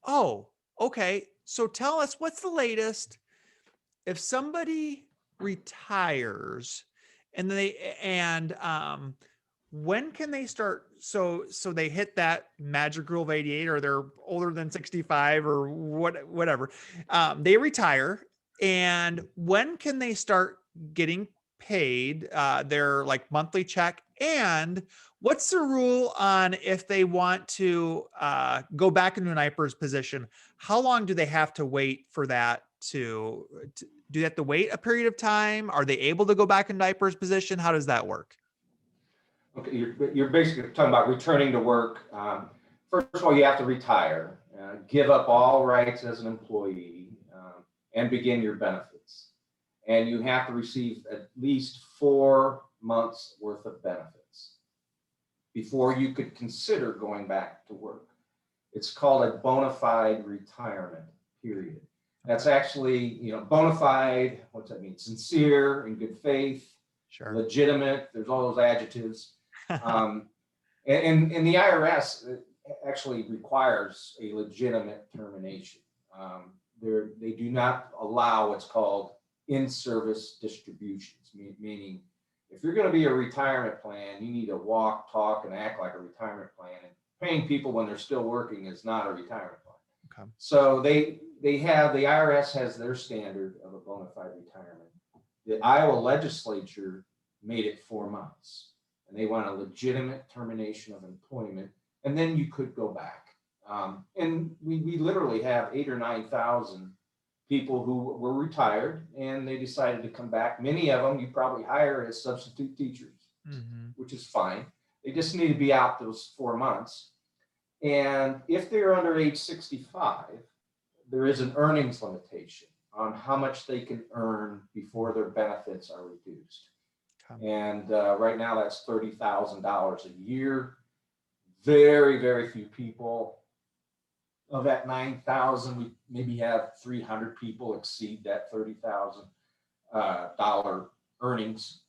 Oh, okay. So tell us, what's the latest if somebody retires and when can they start? So they hit that magic rule of 88, or they're older than 65 or whatever. They retire. And when can they start getting paid their like monthly check? And what's the rule on if they want to go back into an IPERS position? How long do they have to wait for that to do they have to wait a period of time? Are they able to go back into IPERS position? How does that work? Okay, you're basically talking about returning to work. First of all, you have to retire, give up all rights as an employee, and begin your benefits. And you have to receive at least 4 months worth of benefits before you could consider going back to work. It's called a bona fide retirement period. That's actually, bona fide, what's that mean? Sincere, in good faith, Sure. legitimate, there's all those adjectives. And the IRS actually requires a legitimate termination. They do not allow what's called in-service distributions, meaning if you're going to be a retirement plan, you need to walk, talk, and act like a retirement plan. And paying people when they're still working is not a retirement plan. Okay. So the IRS has their standard of a bona fide retirement. The Iowa legislature made it 4 months. And they want a legitimate termination of employment, and then you could go back. And we literally have 8,000 or 9,000 people who were retired and they decided to come back. Many of them you probably hire as substitute teachers, which is fine. They just need to be out those 4 months. And if they're under age 65, there is an earnings limitation on how much they can earn before their benefits are reduced. And right now that's $30,000 a year. Very, very few people. Of that 9,000, we maybe have 300 people exceed that $30,000 earnings.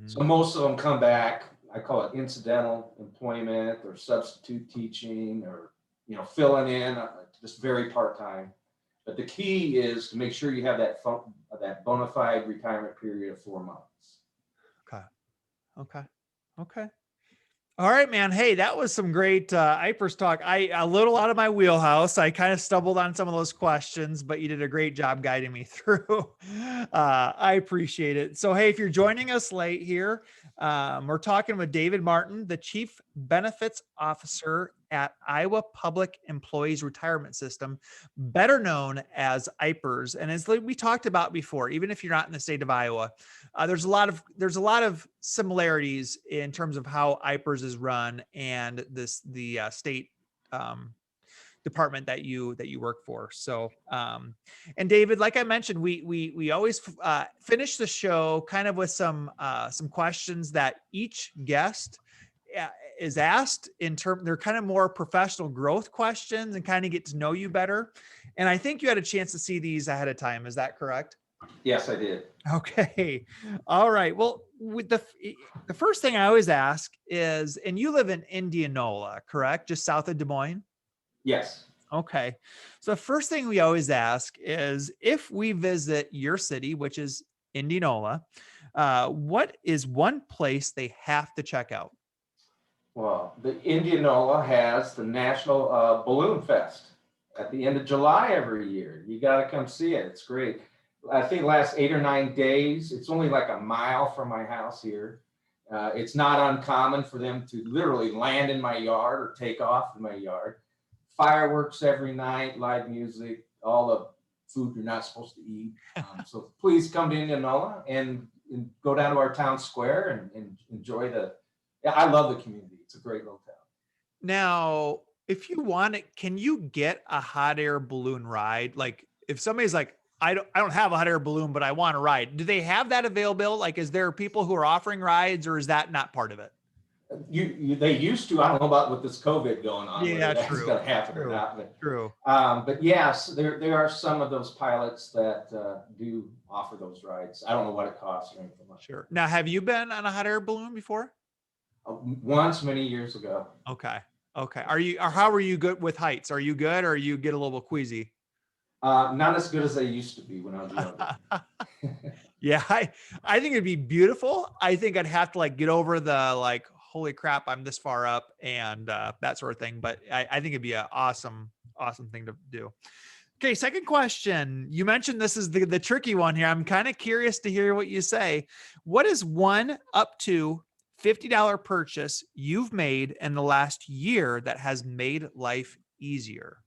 So most of them come back. I call it incidental employment or substitute teaching or filling in, just very part-time. But the key is to make sure you have that bona fide retirement period of 4 months. Okay. All right, man. Hey, that was some great IPERS talk. A little out of my wheelhouse. I kind of stumbled on some of those questions, but you did a great job guiding me through. I appreciate it. So, hey, if you're joining us late here, we're talking with David Martin, the Chief Benefits Officer at Iowa Public Employees Retirement System, better known as IPERS. And as we talked about before, even if you're not in the state of Iowa, there's a lot of similarities in terms of how IPERS is run and the state department that you work for. So, and David, like I mentioned, we always finish the show kind of with some questions that each guest is asked they're kind of more professional growth questions and kind of get to know you better. And I think you had a chance to see these ahead of time. Is that correct? Yes, I did. Okay. All right. Well, with the first thing I always ask is, and you live in Indianola, correct? Just south of Des Moines? Yes. Okay. So the first thing we always ask is, if we visit your city, which is Indianola, what is one place they have to check out? Well, the Indianola has the National Balloon Fest at the end of July every year. You got to come see it. It's great. I think it lasts 8 or 9 days. It's only like a mile from my house here. It's not uncommon for them to literally land in my yard or take off in my yard. Fireworks every night, live music, all the food you're not supposed to eat. So please come to Indianola and go down to our town square and enjoy I love the community. It's a great little town. Now, if you want it, can you get a hot air balloon ride? Like if somebody's like, I don't have a hot air balloon, but I want to ride. Do they have that available? Like, is there people who are offering rides, or is that not part of it? They used to. I don't know about with this COVID going on. Yeah, that's true. going to happen True. or not. But, true. But yes, there are some of those pilots that do offer those rides. I don't know what it costs or anything like that. Sure. Now, have you been on a hot air balloon before? Once, many years ago. Okay. How are you good with heights? Are you good, or you get a little queasy? Not as good as they used to be when I was younger. Yeah, I think it'd be beautiful. I think I'd have to like get over the like, holy crap, I'm this far up and that sort of thing. But I think it'd be an awesome thing to do. Okay, second question. You mentioned this is the tricky one here. I'm kind of curious to hear what you say. What is one up to $50 purchase you've made in the last year that has made life easier?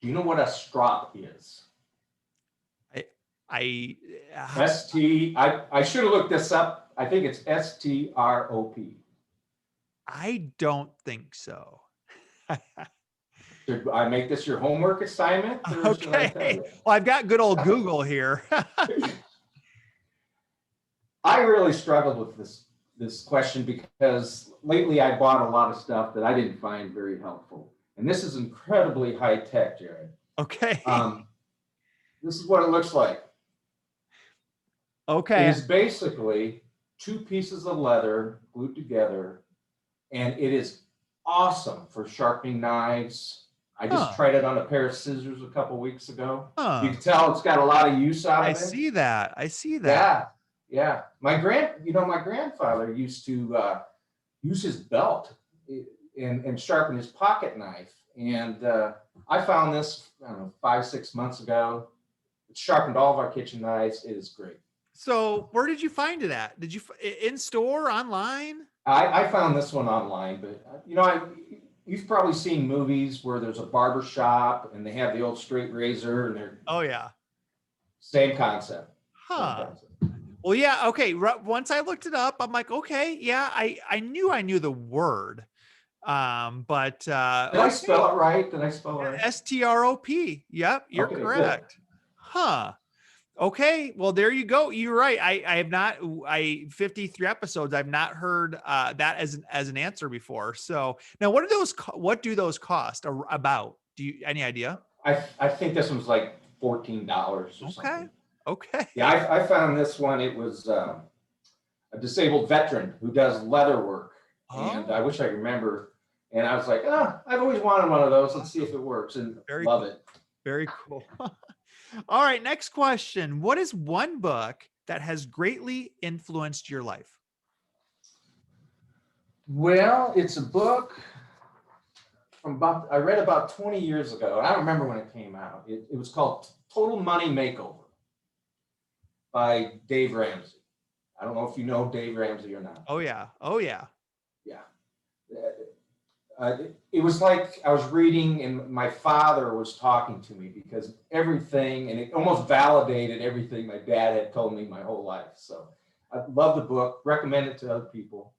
Do you know what a strop is? I I should have looked this up. I think it's STROP. I don't think so. Should I make this your homework assignment? Or should I tell Okay. you? Well, I've got good old Google here. I really struggled with this question because lately I bought a lot of stuff that I didn't find very helpful. And this is incredibly high tech, Jared. Okay. This is what it looks like. Okay. It is basically two pieces of leather glued together, and it is awesome for sharpening knives. I just tried it on a pair of scissors a couple weeks ago. You can tell it's got a lot of use out of it. I see that. Yeah. My grandfather used to use his belt and sharpen his pocket knife. And I found this, I don't know, 5-6 months ago. It sharpened all of our kitchen knives. It is great. So where did you find it at? Did you in store, online? I found this one online, but you've probably seen movies where there's a barber shop and they have the old straight razor and they're same concept. Well, yeah. Okay. Once I looked it up, I'm like, okay, yeah, I knew the word. But did I spell it right? STROP. Yep, you're correct. Good. Huh. Okay, well, there you go. You're right. I have not. 53 episodes. I've not heard that as an answer before. So now, what do those cost? About? Do you any idea? I think this one's like $14 or something. Okay. Yeah, I found this one. It was a disabled veteran who does leather work, and I wish I could remember. And I was like, I've always wanted one of those. Let's see if it works. And love it. Very cool. All right, next question. What is one book that has greatly influenced your life? Well, it's a book I read about 20 years ago. I don't remember when it came out. It was called Total Money Makeover by Dave Ramsey. I don't know if you know Dave Ramsey or not. Oh, yeah. Yeah. It was like I was reading and my father was talking to me because everything, and it almost validated everything my dad had told me my whole life. So I love the book, recommend it to other people.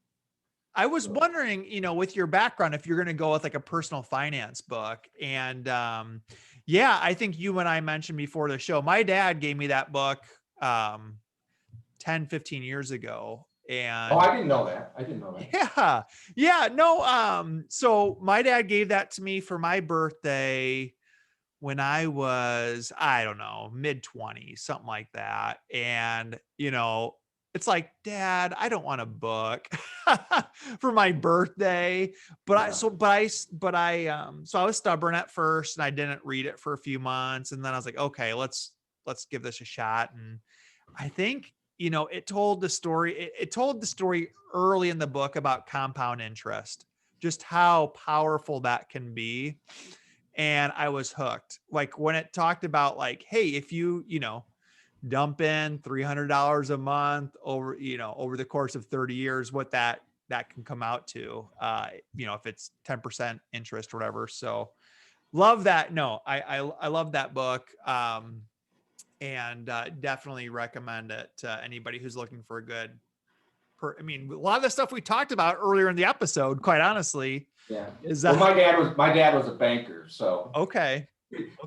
I was wondering, with your background, if you're going to go with like a personal finance book. And I think you and I mentioned before the show, my dad gave me that book 10, 15 years ago. And I didn't know that. Yeah. No. So my dad gave that to me for my birthday when I was, I don't know, mid-20s, something like that. And, it's like, Dad, I don't want a book for my birthday, but I was stubborn at first and I didn't read it for a few months. And then I was like, okay, let's give this a shot. And I think, it told the story. It told the story early in the book about compound interest, just how powerful that can be. And I was hooked. Like when it talked about like, hey, if you, dump in $300 a month over the course of 30 years, what that can come out to, if it's 10% interest or whatever. So love that. No, I love that book. And definitely recommend it to anybody who's looking for a good, a lot of the stuff we talked about earlier in the episode, quite honestly. Yeah. My dad was a banker. So. Okay.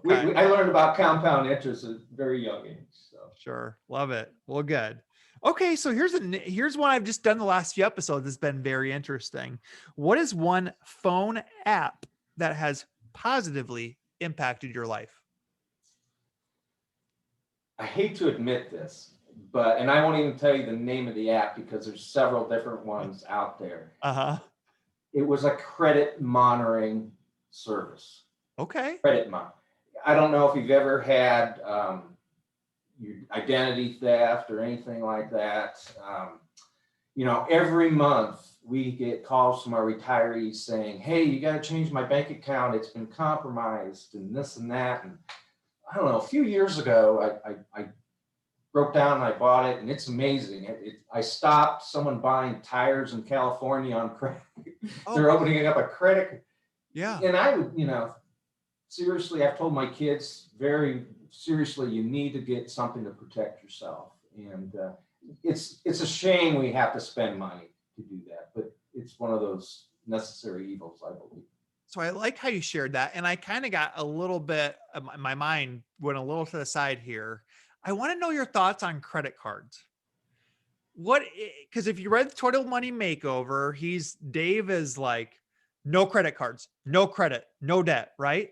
I learned about compound interest at a very young age. So. Sure. Love it. Well, good. Okay. So here's one I've just done the last few episodes. It's been very interesting. What is one phone app that has positively impacted your life? I hate to admit this, and I won't even tell you the name of the app because there's several different ones out there. It was a credit monitoring service. Okay. Credit monitoring. I don't know if you've ever had your identity theft or anything like that. Every month we get calls from our retirees saying, hey, you got to change my bank account. It's been compromised and this and that. And I don't know, a few years ago, I broke down and I bought it, and it's amazing. I stopped someone buying tires in California on credit. Oh, They're opening up a credit. yeah. And I would, seriously, I've told my kids very seriously, you need to get something to protect yourself. And it's a shame we have to spend money to do that, but it's one of those necessary evils, I believe. So I like how you shared that. And I kind of got a little bit, my mind went a little to the side here. I want to know your thoughts on credit cards. Because if you read the Total Money Makeover, Dave is like, no credit cards, no credit, no debt, right?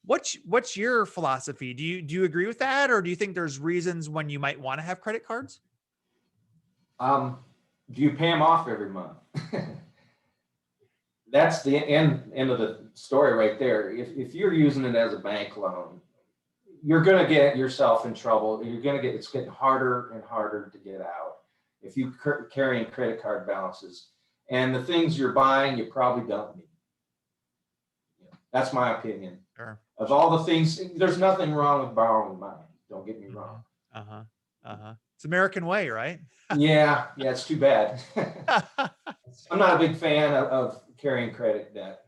What's your philosophy? Do you agree with that? Or do you think there's reasons when you might want to have credit cards? Do you pay them off every month? That's the end of the story right there. If you're using it as a bank loan, you're going to get yourself in trouble. It's getting harder and harder to get out if you carrying credit card balances, and the things you're buying, you probably don't need. That's my opinion. Sure. Of all the things, there's nothing wrong with borrowing money. Don't get me wrong. It's American way, right? Yeah, it's too bad. I'm not a big fan of carrying credit debt.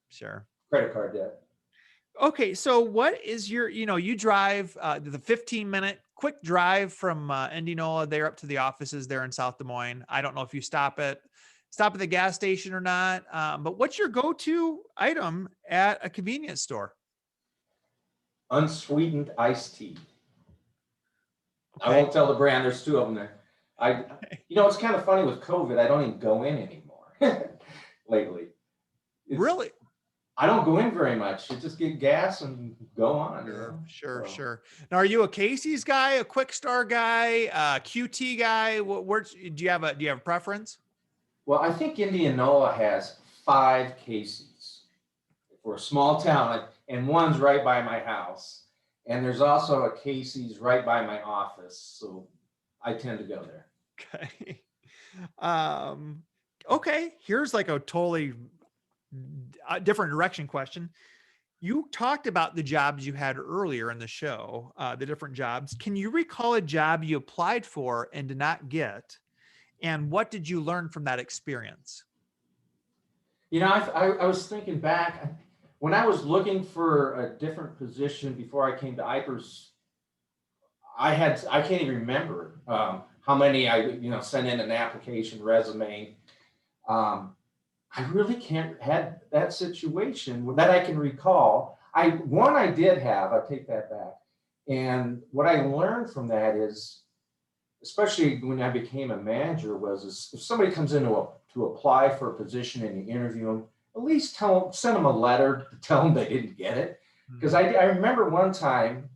Sure. Credit card debt. Okay, so what is you drive the 15-minute quick drive from Indianola there up to the offices there in South Des Moines. I don't know if you stop at the gas station or not, but what's your go-to item at a convenience store? Unsweetened iced tea. Okay. I won't tell the brand. There's two of them there. It's kind of funny with COVID. I don't even go in anymore lately. Really? I don't go in very much. You just get gas and go on. Sure. Now, are you a Casey's guy, a Quick Star guy, a QT guy? Do you have a preference? Well, I think Indianola has 5 Casey's for a small town, and one's right by my house. And there's also a Casey's right by my office, so I tend to go there. Okay. Okay. Here's like a totally different direction question. You talked about the jobs you had earlier in the show, the different jobs. Can you recall a job you applied for and did not get? And what did you learn from that experience? I was thinking back when I was looking for a different position before I came to IPERS. I can't even remember how many I sent in an application resume. I really can't had that situation that I can recall. One I did have. I take that back. And what I learned from that is, especially when I became a manager, is if somebody comes in to apply for a position and you interview them, at least send them a letter to tell them they didn't get it. Because I remember one time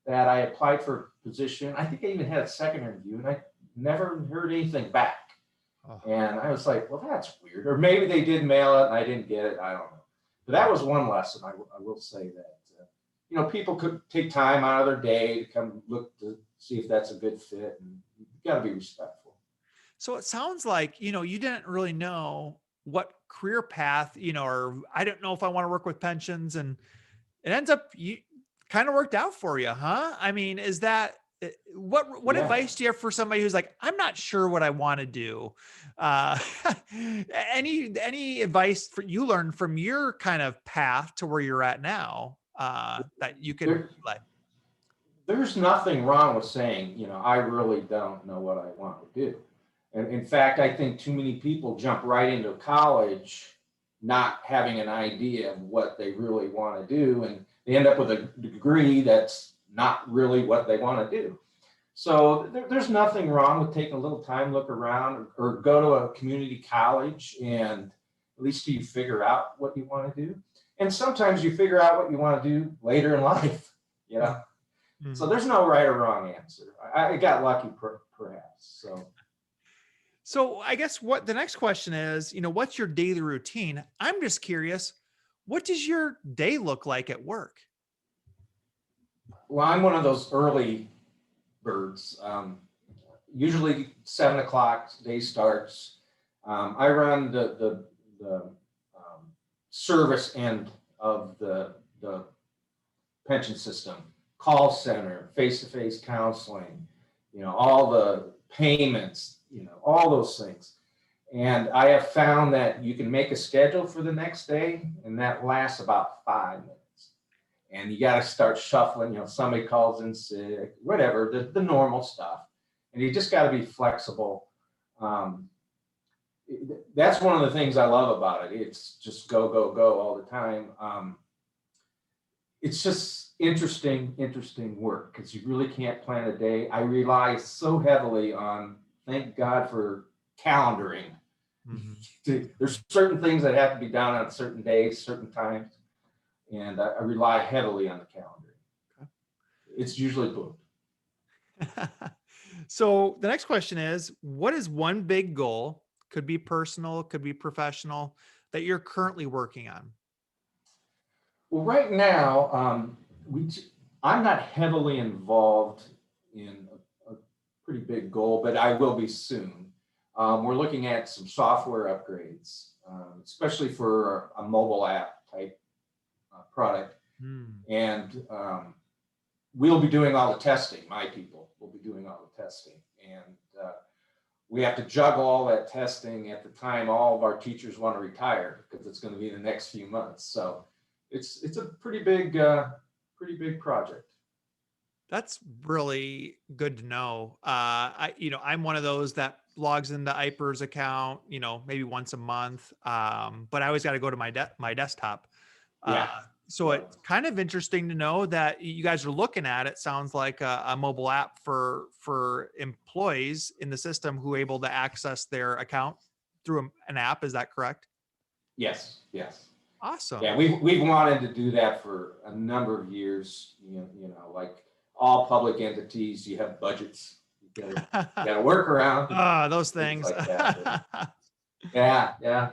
that I applied for a position. I think I even had a second interview, and I never heard anything back. And I was like, well, that's weird. Or maybe they did mail it and I didn't get it. I don't know. But that was one lesson. I will say that, people could take time out of their day to come look to see if that's a good fit. And you got to be respectful. So it sounds like, you didn't really know what career path, or I don't know if I want to work with pensions, and it ends up you kind of worked out for you, huh? I mean, is that, what advice do you have for somebody who's like, I'm not sure what I want to do? Any advice you learned from your kind of path to where you're at now that you can like? There's nothing wrong with saying, I really don't know what I want to do. And in fact, I think too many people jump right into college not having an idea of what they really want to do, and they end up with a degree that's not really what they want to do. So there's nothing wrong with taking a little time, look around, or go to a community college, and at least you figure out what you want to do. And sometimes you figure out what you want to do later in life, Mm-hmm. So there's no right or wrong answer. I got lucky perhaps. So I guess what the next question is, what's your daily routine? I'm just curious, what does your day look like at work? Well, I'm one of those early birds. Usually 7 o'clock, day starts. I run the service end of the pension system, call center, face-to-face counseling, all the payments, all those things. And I have found that you can make a schedule for the next day, and that lasts about 5 minutes. And you got to start shuffling, somebody calls in sick, whatever, the normal stuff. And you just got to be flexible. That's one of the things I love about it. It's just go, go, go all the time. It's just interesting work because you really can't plan a day. I rely so heavily on, thank God for calendaring. Mm-hmm. There's certain things that have to be done on certain days, certain times, and I rely heavily on the calendar. Okay. It's usually booked. So the next question is, what is one big goal, could be personal, could be professional, that you're currently working on? Well, right now, I'm not heavily involved in a pretty big goal, but I will be soon. We're looking at some software upgrades, especially for a mobile app type product. And we'll be doing all the testing. My people will be doing all the testing. And we have to juggle all that testing at the time all of our teachers want to retire, because it's going to be in the next few months. So it's a pretty big project. That's really good to know. I'm one of those that logs into IPERS account, maybe once a month. But I always got to go to my desktop. So it's kind of interesting to know that you guys are looking at it. Sounds like a mobile app for employees in the system who are able to access their account through an app. Is that correct? Yes. Awesome. Yeah, we've wanted to do that for a number of years. Like all public entities, you have budgets. You gotta work around. Those things. Like that. Yeah.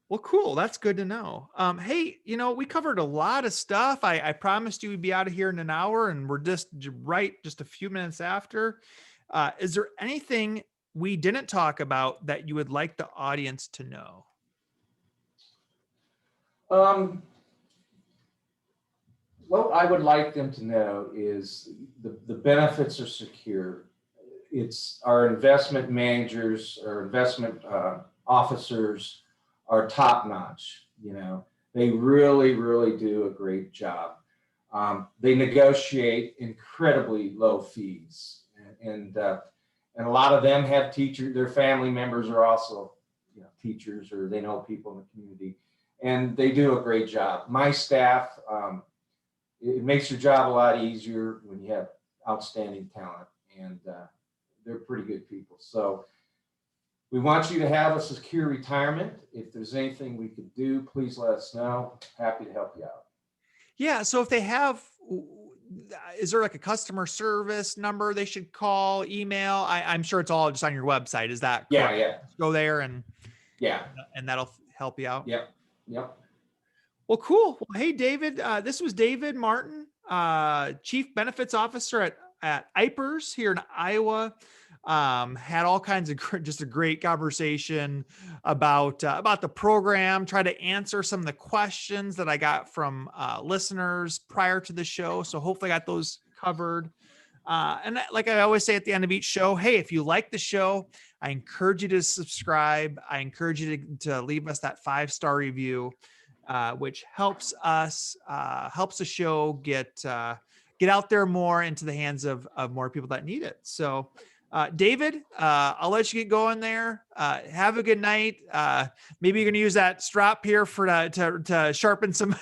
Well, cool. That's good to know. Hey, we covered a lot of stuff. I promised you we'd be out of here in an hour, and we're just a few minutes after. Is there anything we didn't talk about that you would like the audience to know? What I would like them to know is the benefits are secure. It's our investment managers or investment officers are top notch. They really do a great job. They negotiate incredibly low fees, and a lot of them have teachers. Their family members are also teachers, or they know people in the community, and they do a great job. My staff, it makes your job a lot easier when you have outstanding talent, and they're pretty good people. So we want you to have a secure retirement. If there's anything we could do, please let us know. Happy to help you out. Yeah. So if they have, is there like a customer service number they should call, email? I'm sure it's all just on your website. Is that correct? Yeah. Go there and that'll help you out. Yep. Well, cool. Well, hey, David, this was David Martin, Chief Benefits Officer at IPERS here in Iowa. Had all kinds of just a great conversation about the program, try to answer some of the questions that I got from listeners prior to the show. So hopefully I got those covered. And like I always say at the end of each show, hey, if you like the show, I encourage you to subscribe. I encourage you to leave us that 5-star review, which helps us, helps the show get out there more into the hands of more people that need it. So David, I'll let you get going there. Have a good night. Maybe you're going to use that strap here to sharpen some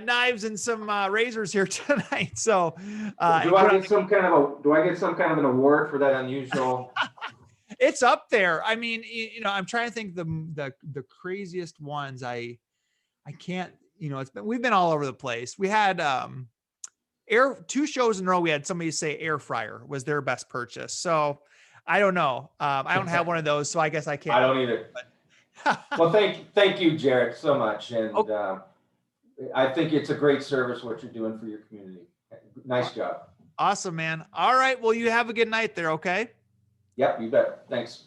knives and some razors here tonight. So do I get some kind of an award for that unusual? It's up there. I mean, I'm trying to think the craziest ones. I can't, we've been all over the place. We had 2 shows in a row. We had somebody say air fryer was their best purchase. So I don't know. I don't have one of those, so I guess I can't. I don't either. Well, thank you, Jared, so much. And I think it's a great service what you're doing for your community. Nice job. Awesome, man. All right. Well, you have a good night there. Okay. Yep, you bet. Thanks.